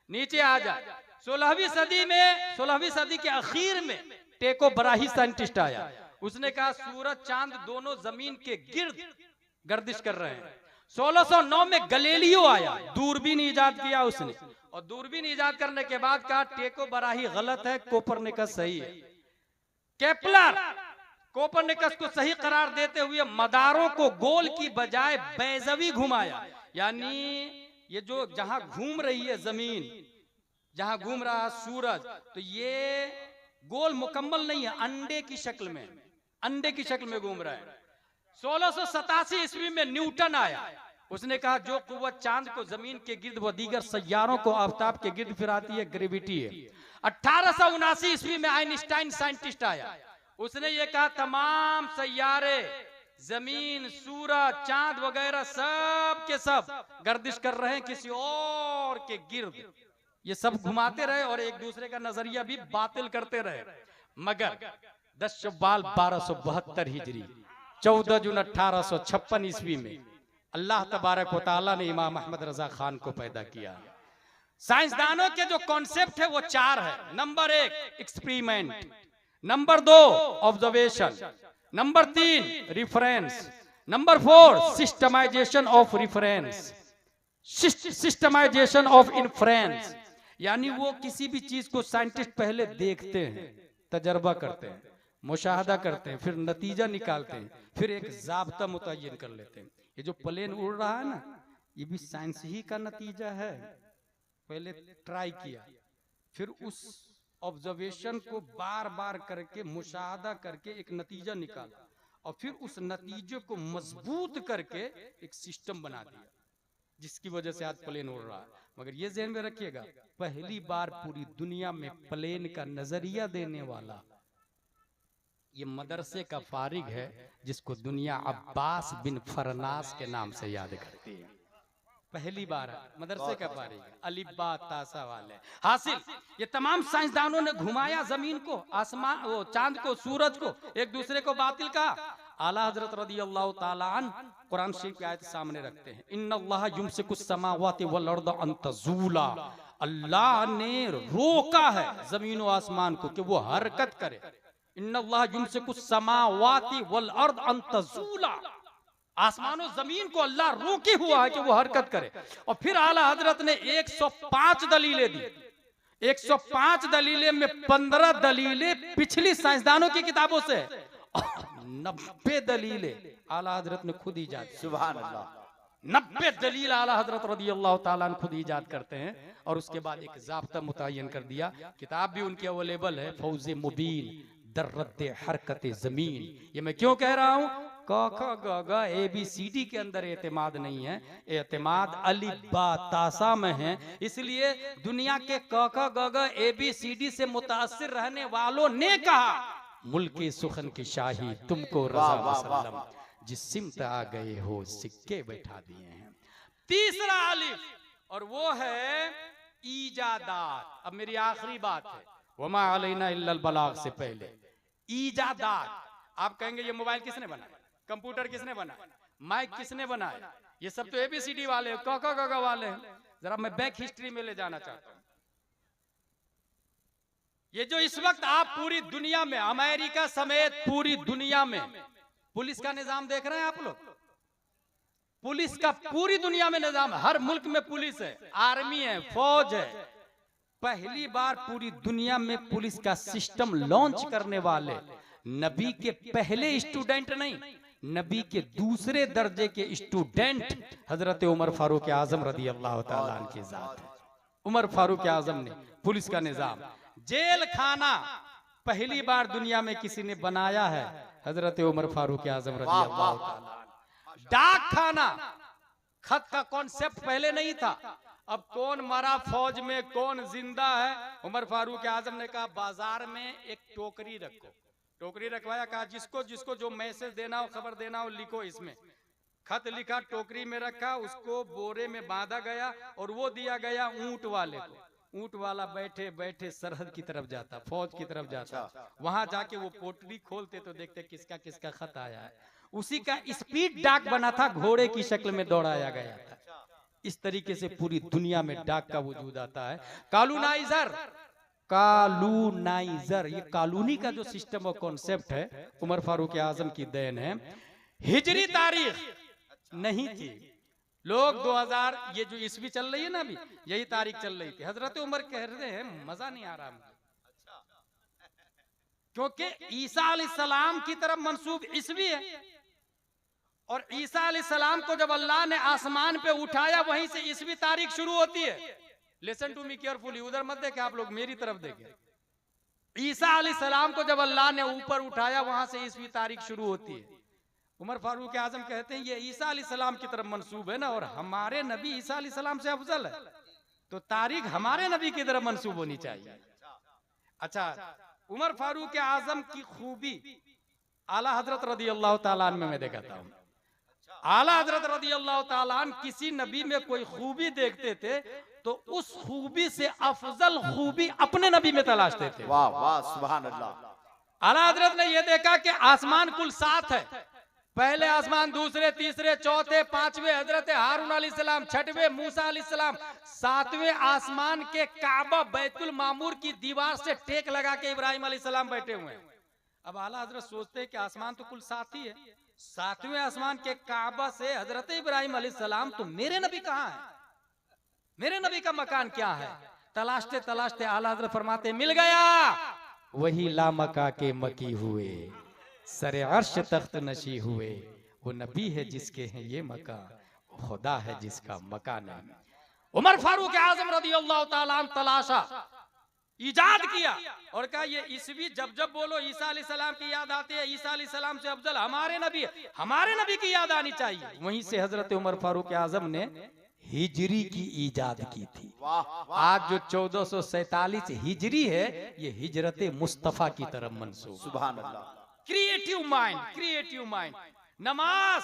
[SPEAKER 1] नीचे आ जाए 16वीं सदी के आखिर में टेको बराही साइंटिस्ट आया, उसने कहा सूरज चांद दोनों जमीन के गिर्द गर्दिश कर रहे हैं। 1609 में गैलीलियो आया, दूरबीन इजाद किया उसने, और दूरबीन इजाद करने के बाद कहा टेको बराही गलत है, कोपरनिकस सही है। केपलर कोपरनिकस को सही करार देते हुए मदारों को गोल की बजाय बैजवी घुमाया, यानी ये जो जहां घूम रही है जमीन, जहां घूम रहा है सूरज, तो ये गोल मुकम्मल नहीं है, अंडे की शक्ल में, अंडे की शक्ल में घूम रहा है। 1687 ईस्वी में न्यूटन आया, उसने कहा जो कुव्वत चांद को जमीन के गिर्द व दीगर सैयारों को आफताब के गिर्द फिराती है, ग्रेविटी है। 1879 ईस्वी में आइंस्टाइन साइंटिस्ट आया, उसने ये कहा तमाम सैयारे, जमीन, सूरज, चांद वगैरह सब के सब गर्दिश कर रहे हैं किसी और के गिर्द। ये सब घुमाते रहे और एक दूसरे का नजरिया भी बातिल करते रहे, मगर 10 शव्वाल 1272 हिजरी 14 जून 1856 ईस्वी में अल्लाह तबारक व तआला ने इमाम अहमद रजा खान को पैदा किया। साइंसदानों के जो कॉन्सेप्ट है वो 4 है। Number 1 experiment, number 2 observation, number 3 reference, number 4 systemization of reference, systemization of inference. यानी वो किसी भी चीज को साइंटिस्ट पहले देखते हैं, तजर्बा करते हैं, मुशाहदा करते हैं, फिर नतीजा निकालते हैं, फिर एक जाब्ता मुतय्यन कर लेते हैं। ये जो प्लेन उड़ रहा है ना, ये भी साइंस ही का नतीजा है। पहले ट्राई किया, फिर उस ऑब्जर्वेशन को बार बार करके मुशाहदा करके एक नतीजा निकाला, और फिर उस नतीजे को मजबूत करके एक सिस्टम बना दिया, जिसकी वजह से आज प्लेन उड़ रहा है। मगर ये ध्यान में रखिएगा, पहली बार पूरी दुनिया में प्लेन का नजरिया देने वाला ये मदरसे का फारिग है, जिसको दुनिया अब्बास बिन फरनास के नाम से याद करती है। पहली बार मदरसे का फारिग अलिब्बा तासा वाले हासिल। ये तमाम साइंसदानों ने घुमाया जमीन को, आसमान, वो चांद को, सूरज को, एक दूसरे को बातिल कहा। आला हजरत रदियल्लाहु ताला अन्हु कुरान शरीफ की आयत सामने रखते हैं, इन्नल्लाह युमसिकुस समावाति वल अर्द अन तज़ूला। अल्लाह ने रोका है जमीन और आसमान को कि वो हरकत करे। इन्नल्लाह युमसिकुस समावाति वल अर्द अन तज़ूला। आसमान और जमीन को अल्लाह रोके हुआ है कि वो हरकत करे। और फिर आला हजरत ने 105 दलीलें दी। 105 दलीलें में 15 दलीलें पिछली साइंसदानों की किताबों से, 90 दलीलें आला हजरत ने खुद ईजाद।
[SPEAKER 2] सुभान अल्लाह।
[SPEAKER 1] 90 दलील आला हजरत रदियल्लाहु ताला अन्हु खुद ईजाद करते हैं, और उसके बाद एक जाब्ता मुतय्यन कर दिया। किताब भी उनकी अवेलेबल है, फौज़े मुबीन दर्रत हरकत जमीन। ये मैं क्यों कह रहा हूँ? क ख ग ग ABCD के अंदर एतमाद नहीं है, एतमाद अलिब्बा तासा में है। इसलिए दुनिया के क ख ग ग ABCD से मुतासिर रहने वालों ने कहा, मुल्के सुखन की शाही तुमको रज़ा वसल्लम, जिस सिमत आ गए हो सिक्के बैठा दिए हैं। तीसरा अलिफ, और वो है ईजादात। अब मेरी आखिरी बात है, वमा अलैना इल्लल बलाग से पहले ईजादात। आप कहेंगे ये मोबाइल किसने बनाया, कंप्यूटर किसने बनाया, माइक किसने बनाया? ये सब तो ABCD वाले, क ख ग घ वाले हैं। जरा मैं बैक हिस्ट्री में ले जाना चाहता हूं। ये जो इस वक्त आप पूरी दुनिया में, अमेरिका समेत पूरी दुनिया में पुलिस का निजाम देख रहे हैं आप लोग। पुलिस का पूरी दुनिया में निजाम है, हर मुल्क में पुलिस है, आर्मी है, फौज है। पहली बार पूरी दुनिया में पुलिस का सिस्टम लॉन्च करने वाले नबी के पहले स्टूडेंट नहीं, नबी के दूसरे दर्जे के स्टूडेंट हजरत उमर फारूक आजम रदियल्लाहु ताला अन्हु की जात है। उमर फारूक आजम ने पुलिस का निजाम, जेल खाना पहली बार दुनिया में किसी ने बनाया है, हजरत उमर फारूक आजम रदियल्लाहु ताला। डाक खाना, खत का कॉन्सेप्ट पहले नहीं था। अब कौन मरा फौज में, कौन जिंदा है, उमर फारूक आजम ने कहा बाजार में एक टोकरी रखो। टोकरी रखवाया, कहा जिसको जिसको जो मैसेज देना हो, खबर देना हो, लिखो इसमें। खत लिखा, टोकरी में रखा, उसको बोरे में बांधा गया और वो दिया गया ऊंट वाले को। ऊंट वाला बैठे बैठे सरहद की तरफ जाता, फौज की तरफ जाता, वहां जाके वो पोटली खोलते तो देखते किसका किसका खत आया है। उसी का स्पीड डाक बना था, घोड़े की शक्ल में दौड़ाया गया था। इस तरीके से पूरी दुनिया में डाक का वजूद आता है। कालूनाइजर, कालूनाइजर, ये कालूनी का जो सिस्टम और कॉन्सेप्ट है, उमर फारूक आजम की देन है। हिजरी तारीख नहीं थी, लोग 2000, ये जो ईस्वी चल रही है ना अभी, यही तारीख चल रही थी। हजरत उमर कह रहे हैं मजा नहीं आ रहा मुझे, क्योंकि ईसा अलैहिस्सलाम की तरफ मंसूब ईस्वी है, और ईसा अलैहिस्सलाम को जब अल्लाह ने आसमान पे उठाया, वहीं से ईस्वी तारीख शुरू होती है। लिसन टू मी केयरफुली, उधर मत देखें आप लोग, मेरी तरफ देखें। ईसा अलैहिस्सलाम को जब अल्लाह ने ऊपर उठाया, वहां से ईस्वी तारीख शुरू होती है। उमर फारूक आजम कहते हैं ये ईसा अलैहिस्सलाम की तरफ मंसूब है ना, और हमारे नबी ईसा अलैहिस्सलाम से अफजल है, तो तारीख हमारे नबी की तरफ मंसूब होनी चाहिए। अच्छा, उमर फारूक आजम की खूबी आला हजरत रदियल्लाहु ताला अन्हु में मैं दिखाता हूं। आला हजरत रदियल्लाहु ताला अन्हु किसी नबी में कोई खूबी देखते थे तो उस खूबी से अफजल खूबी अपने नबी में तलाशते थे।
[SPEAKER 2] वाह वाह सुभान अल्लाह।
[SPEAKER 1] आला हजरत ने यह देखा कि आसमान कुल 7 है, पहले आसमान, दूसरे, तीसरे, चौथे, पांचवें हजरत हारून अलैहिस्सलाम, छठवें मूसा अलैहिस्सलाम, 7वें आसमान के काबा बैतुल मामूर की दीवार से टेक लगा के इब्राहिम अलैहिस्सलाम बैठे हुए हैं। अब आला हजरत सोचते हैं कि आसमान तो कुल 7 ही है, 7वें आसमान के काबा से हजरत इब्राहिम अलैहिस्सलाम, तो मेरे नबी कहाँ है, मेरे नबी का मकान क्या है? तलाशते तलाशते आला हजरत फरमाते मिल गया, वही लामका के मकी हुए, सरे अर्श तख्त नशी हुए, वो नबी है जिसके हैं ये मकान, खुदा है जिसका मकान है। उमर फारूक आजम रदियल्लाहु ताला अन्हु तलाशा, इजाद किया और कहा ये ईसवी जब जब बोलो ईसा अलैहिस्सलाम की याद आती है, ईसा अलैहिस्सलाम से अफजल हमारे नबी की याद आनी चाहिए। वहीं से हजरत उमर फारूक आजम ने हिजरी की इजाद की थी। आज जो 1447 हिजरी है, ये हिजरत मुस्तफा की तरफ मंसूब।
[SPEAKER 2] सुभान अल्लाह।
[SPEAKER 1] Creative mind, creative mind. नमाज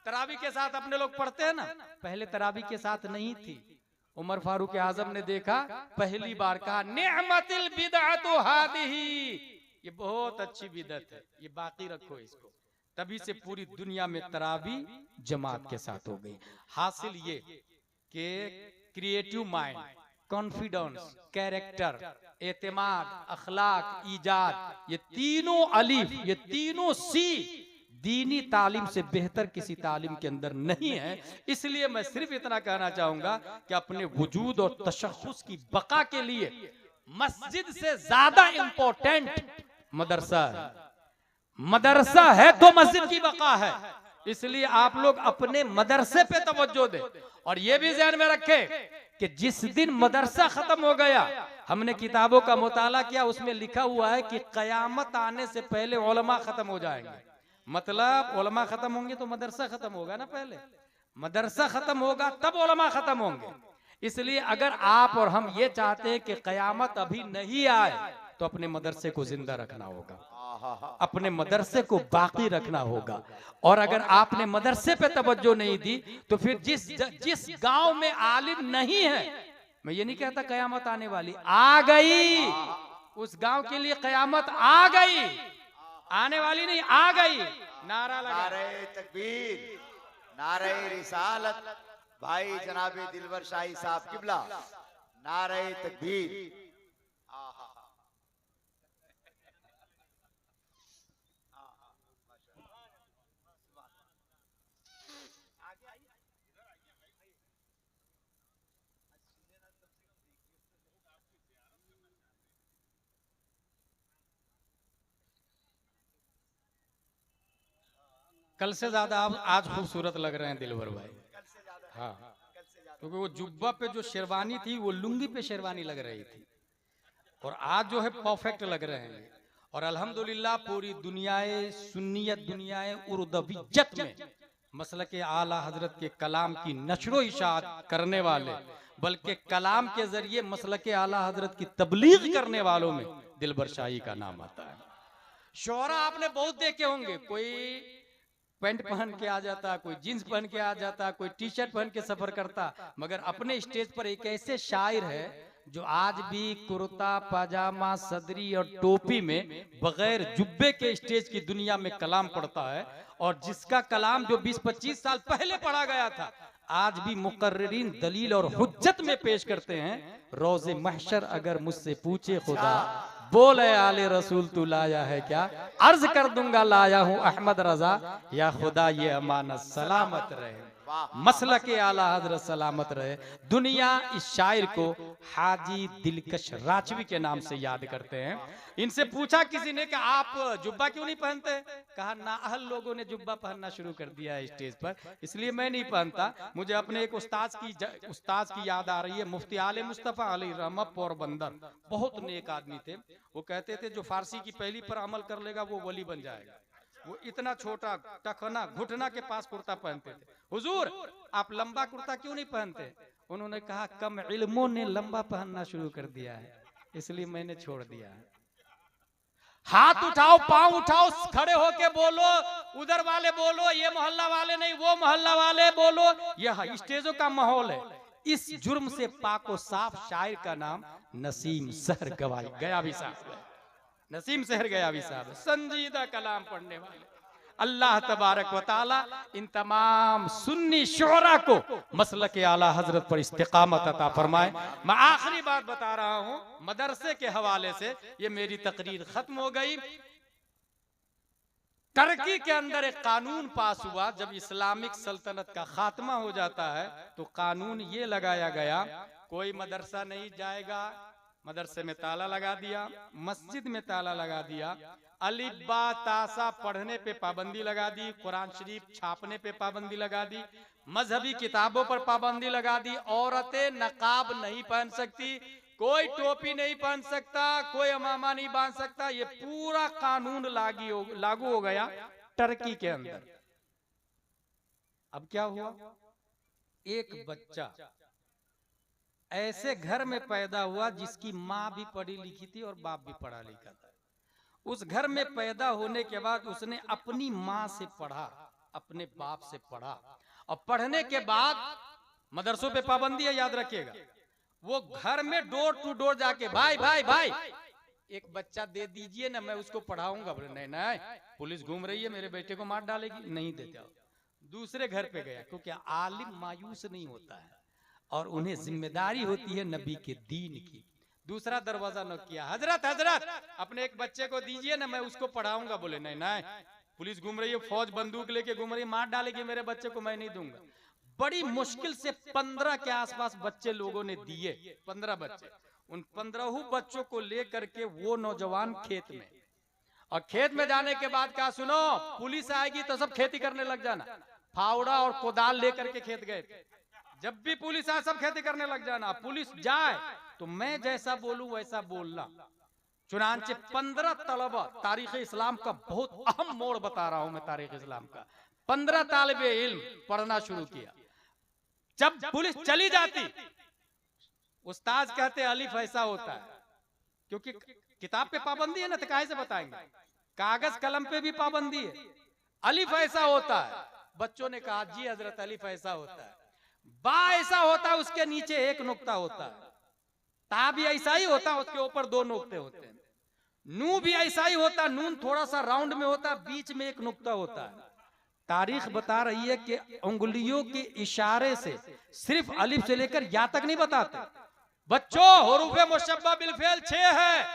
[SPEAKER 1] तरावी के साथ अपने लोग पढ़ते हैं ना, पहले तरावी के साथ नहीं थी। उमर फारूक आजम ने देखा, पहली बार कहा निअमतिल बिदअतु हादिही, ये बहुत अच्छी बिदअत है, ये बाकी रखो इसको। तभी से पूरी दुनिया में तरावी जमात के साथ हो गई। हासिल ये कि क्रिएटिव माइंड, कॉन्फिडेंस, कैरेक्टर, एतमाद, अखलाक, ईजाद, ये तीनों अलीफ, ये तीनों सी दीनी तालीम से बेहतर किसी तालीम के अंदर नहीं है। इसलिए मैं सिर्फ इतना कहना चाहूंगा कि अपने वजूद और तशख्खुस की बका के लिए मस्जिद से ज्यादा इंपॉर्टेंट मदरसा है। मदरसा है तो मस्जिद की बका है, इसलिए आप लोग अपने मदरसे पे तवज्जो दें। और ये भी ध्यान में रखें कि जिस दिन मदरसा खत्म हो गया, हमने किताबों का मुताला किया, उसमें लिखा हुआ है कि कयामत आने से पहले उलमा खत्म हो जाएंगे। मतलब उलमा खत्म होंगे तो मदरसा खत्म होगा ना, पहले मदरसा खत्म होगा तब उलमा खत्म होंगे। इसलिए अगर आप और हम ये चाहते हैं कि कयामत अभी नहीं आए, तो अपने मदरसे को जिंदा रखना होगा, अपने मदरसे को बाकी रखना होगा। और अगर आपने मदरसे पे तवज्जो नहीं दी, तो फिर जिस गांव में आलिम नहीं है, मैं ये नहीं कहता कयामत आने वाली, आ गई, उस गांव के लिए कयामत आ गई, आने वाली नहीं, आ गई। नारा लगा,
[SPEAKER 2] नारे तकबीर, नारे रिसालत, भाई जनाबे दिलवर शाही साहब किबला, नारे तकबीर।
[SPEAKER 1] कल से ज्यादा आप आज खूबसूरत लग रहे हैं दिलवर भाई। हाँ, क्योंकि वो जुब्बा पे जो शेरवानी थी, वो लुंगी पे शेरवानी लग रही थी, और आज जो है परफेक्ट लग रहे हैं। और अल्हम्दुलिल्लाह पूरी दुनियाए सुन्नियत, दुनियाए उर्दवियत में मसलक आला हजरत के कलाम की नशरो इशाअत करने वाले, बल्कि कलाम के जरिए मसलक आला हजरत की तबलीग करने वालों में दिलबर शाही का नाम आता है। शोहरा आपने बहुत देखे होंगे, कोई पैंट पहन के आ जाता, कोई जींस पहन के आ जाता, कोई टी शर्ट पहन के सफर करता, मगर अपने स्टेज पर एक ऐसे शायर है जो आज भी कुर्ता पाजामा सदरी और टोपी में बगैर जुब्बे के स्टेज की दुनिया में कलाम पढ़ता है, और जिसका कलाम जो 20-25 साल पहले पढ़ा गया था, आज भी मुकर्रिरीन दलील और हुज्जत में पेश करते हैं। रोज़े महशर अगर मुझसे पूछे खुदा, बोले आले रसूल तू लाया है क्या, अर्ज कर दूंगा लाया हूँ अहमद रजा, या खुदा ये अमानत सलामत रहे, मसला के आला हजरत सलामत रहे। दुनिया इस शायर को हाजी दिलकश राजवी के नाम से याद करते हैं। इनसे पूछा किसी ने कि आप जुब्बा क्यों नहीं पहनते, कहा नाअहल लोगों ने जुब्बा पहनना शुरू कर दिया है स्टेज पर, इसलिए मैं नहीं पहनता। मुझे अपने एक उस्ताद की याद आ रही है, मुफ्ती आले मुस्तफा अली रहमत पोरबंदर, बहुत नेक आदमी थे। वो कहते थे जो फारसी की पहली पर अमल कर लेगा वो वली बन जाएगा। वो इतना छोटा टखना घुटना के पास कुर्ता पहनते थे। हुजूर आप लंबा कुर्ता क्यों नहीं पहनते, उन्होंने कहा कम इल्मों ने लंबा पहनना शुरू कर दिया है, इसलिए मैंने छोड़ दिया है। हाथ उठाओ, पांव उठाओ, खड़े होके बोलो, उधर वाले बोलो, ये मोहल्ला वाले नहीं वो मोहल्ला वाले बोलो, यह स्टेजों का माहौल है। इस जुर्म से पाको साफ शायर का नाम नसीम सहर गवाई गया भी साहब है। नसीम सहर गया भी साहब है, संजीदा कलाम पढ़ने वाले। अल्लाह तबारक व तआला इन तमाम सुन्नी शुअरा को मसलक आला हजरत पर इस्तिकामत अता फरमाए। मैं आखिरी बात बता रहा हूं मदरसे के हवाले से, ये मेरी तकरीर खत्म हो गई। टर्की के अंदर एक कानून पास हुआ, जब इस्लामिक सल्तनत का खात्मा हो जाता है तो कानून ये लगाया गया, कोई मदरसा नहीं जाएगा, मदरसे में ताला लगा दिया, मस्जिद में ताला लगा दिया, अलिब्बा तासा पढ़ने पे पाबंदी लगा दी, कुरान शरीफ छापने पे पाबंदी लगा दी, मजहबी किताबों पर पाबंदी लगा दी, औरतें नकाब नहीं पहन सकती, कोई टोपी नहीं पहन सकता, कोई अमामा नहीं बांध सकता। ये पूरा कानून लागू हो गया टर्की के अंदर। अब क्या हुआ, एक बच्चा ऐसे घर में पैदा हुआ जिसकी माँ भी पढ़ी लिखी थी और बाप भी पढ़ा लिखा था। उस घर में पैदा होने के बाद उसने अपनी माँ से पढ़ा, अपने बाप से पढ़ा, और पढ़ने के बाद मदरसों पे पाबंदी है, याद रखिएगा। वो घर में डोर टू डोर जाके भाई भाई भाई एक बच्चा दे दीजिए ना, मैं उसको पढ़ाऊंगा। बोले नहीं नहीं, पुलिस घूम रही है, मेरे बेटे को मार डालेगी, नहीं देता। दूसरे घर पे गया, क्योंकि आलिम मायूस नहीं होता है और उन्हें जिम्मेदारी होती है नबी के दीन की। दूसरा दरवाजा नॉक किया, हजरत हजरत अपने एक बच्चे को दीजिए ना, मैं उसको पढ़ाऊंगा। बोले नहीं नहीं, पुलिस घूम रही है, फौज बंदूक लेके घूम रही है, मार डालेगी मेरे बच्चे को, मैं नहीं दूंगा। बड़ी मुश्किल से 15 के आसपास बच्चे लोगों ने दिए, 15 बच्चे। उन 15 बच्चों को लेकर के वो नौजवान खेत में, और खेत में जाने के बाद क्या सुनो, पुलिस आएगी तो सब खेती करने लग जाना। फावड़ा और कोदाल लेकर के खेत गए थे। जब भी पुलिस आए सब खेती करने लग जाना, पुलिस जाए तो मैं जैसा बोलूं वैसा बोलना। चुनांचे 15 तलबा, तारीख इस्लाम का बहुत अहम मोड़ बता रहा हूं मैं, तारीख इस्लाम का 15 तालिबे इल्म पढ़ना शुरू किया। जब पुलिस चली जाती, उस्ताद कहते अलिफ ऐसा होता है, क्योंकि किताब पे पाबंदी है ना, तो काहे से बताएंगे, कागज कलम पे भी पाबंदी है। अलिफ ऐसा होता है, बच्चों ने कहा जी हजरत अलिफ ऐसा होता है। बा ऐसा होता है, उसके नीचे एक नुक्ता होता है। ता भी ऐसा ही होता है, उसके ऊपर 2 नुक्ते होते हैं। नू भी ऐसा ही होता है, नून थोड़ा सा राउंड में होता है, बीच में एक नुक्ता होता है। तारीख बता रही है कि उंगलियों के इशारे से सिर्फ अलिफ से लेकर या तक नहीं बताते बच्चों। हुरूफे मुशब्बा बिल फेल 6 है,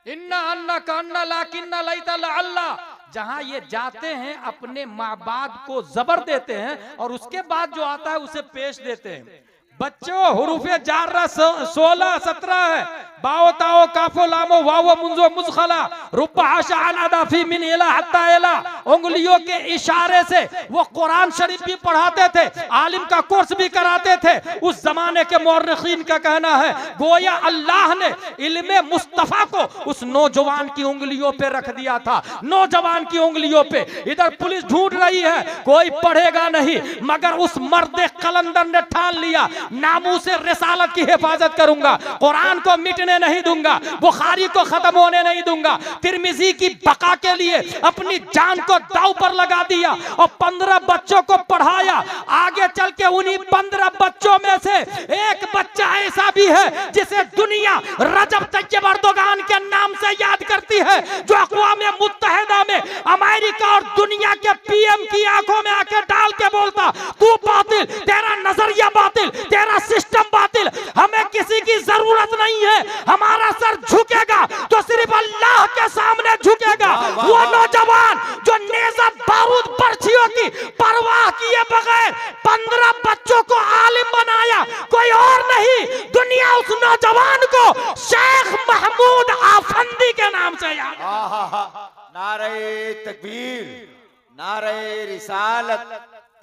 [SPEAKER 1] इन्ना अन्ना कान्ना लाकिन्ना लैता लअल्ला। जहां ये जाते हैं अपने माँ बाप को जबर देते हैं और उसके बाद जो आता है उसे पेश देते हैं। बच्चों हुरूफे जारा 16 17 है, बाओ ताओ काफो लामो वावो मुंजो मुजखला रुब्बा आशा अनादा फी मिन इला हत्ता इला। उंगलियों के इशारे से वो कुरान शरीफ भी पढ़ाते थे, आलिम का कोर्स भी कराते थे। उस जमाने के मुअर्रिखीन का कहना है गोया अल्लाह ने इल्मे मुस्तफा को उस नौजवान की उंगलियों पे रख दिया था, नौजवान की उंगलियों पे। इधर पुलिस ढूंढ रही है, कोई पढ़ेगा नहीं, मगर उस मर्द कलंदर ने ठान लिया नामू से रिसालत की हिफाजत करूंगा, कुरान को मिटने नहीं दूंगा, बुखारी को खत्म होने नहीं दूंगा। तिरमिजी की बका के लिए अपनी जान को दांव पर लगा दिया और 15 बच्चों को पढ़ाया। आगे चल के उन्हीं 15 बच्चों में से एक बच्चा ऐसा भी है जिसे दुनिया रजब तैयब अर्दोगान के नाम से याद करती है, जो अक़वाम मुत्तहिदा में अमेरिका और दुनिया के पीएम की आंखों में आके डाल के बोलता तू बातिल, तेरा नजरिया बातिल, तेरा सिस्टम बातिल, हमें किसी की जरूरत नहीं है, हमारा सर झुकेगा तो सिर्फ अल्लाह के सामने झुकेगा। वो नौजवान जो नेज़ा बारूद बर्छियों की परवाह किए बगैर 15 बच्चों को आलिम बनाया, कोई और नहीं, दुनिया उस नौजवान को शेख महमूद आफंदी के नाम से याद।
[SPEAKER 2] नारे तकबीर, नारे रिसालत,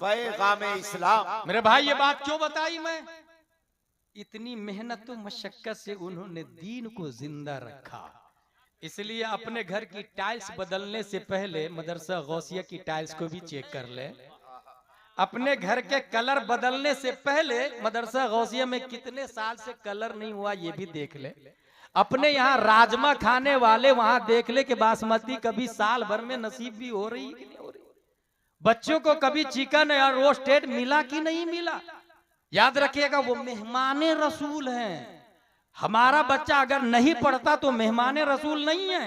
[SPEAKER 2] पैगाम इस्लाम।
[SPEAKER 1] मेरे भाई ये बात क्यों बताई मैं, इतनी मेहनत और मशक्कत से उन्होंने दीन को जिंदा रखा। इसलिए अपने घर की टाइल्स बदलने से पहले मदरसा गौसिया की टाइल्स को भी चेक कर ले। अपने घर के कलर बदलने से पहले मदरसा गौसिया में कितने साल से कलर नहीं हुआ ये भी देख ले। अपने यहाँ राजमा खाने वाले वहां देख ले कि बासमती कभी साल भर में नसीब भी हो रही कि नहीं हो रही। बच्चों को कभी चिकन या रोस्टेड मिला कि नहीं मिला, याद रखिएगा, वो मेहमाने रसूल हैं। हमारा बच्चा अगर नहीं पढ़ता तो मेहमाने रसूल नहीं है,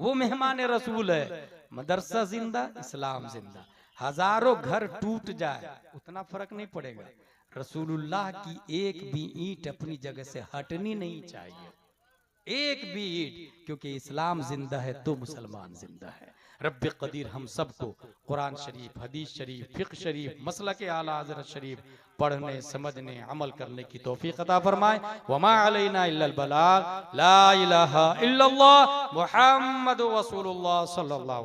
[SPEAKER 1] वो मेहमाने रसूल है। मदरसा जिंदा, इस्लाम जिंदा। हजारों घर टूट जाए उतना फर्क नहीं पड़ेगा, रसूलुल्लाह की एक भी ईंट अपनी जगह से हटनी नहीं चाहिए, एक भी ईंट, क्योंकि इस्लाम जिंदा है तो मुसलमान जिंदा है। रब्बे कदीर हम सबको कुरान शरीफ, हदीस शरीफ, फिक्र शरीफ, मसलक आला हज़रत शरीफ पढ़ने, समझने, अमल करने की तौफीक अता फरमाए। वमा अलैना इल्लल बलाग, ला इलाहा इल्लल्लाह मुहम्मदुर रसूलुल्लाह सल्लल्लाहु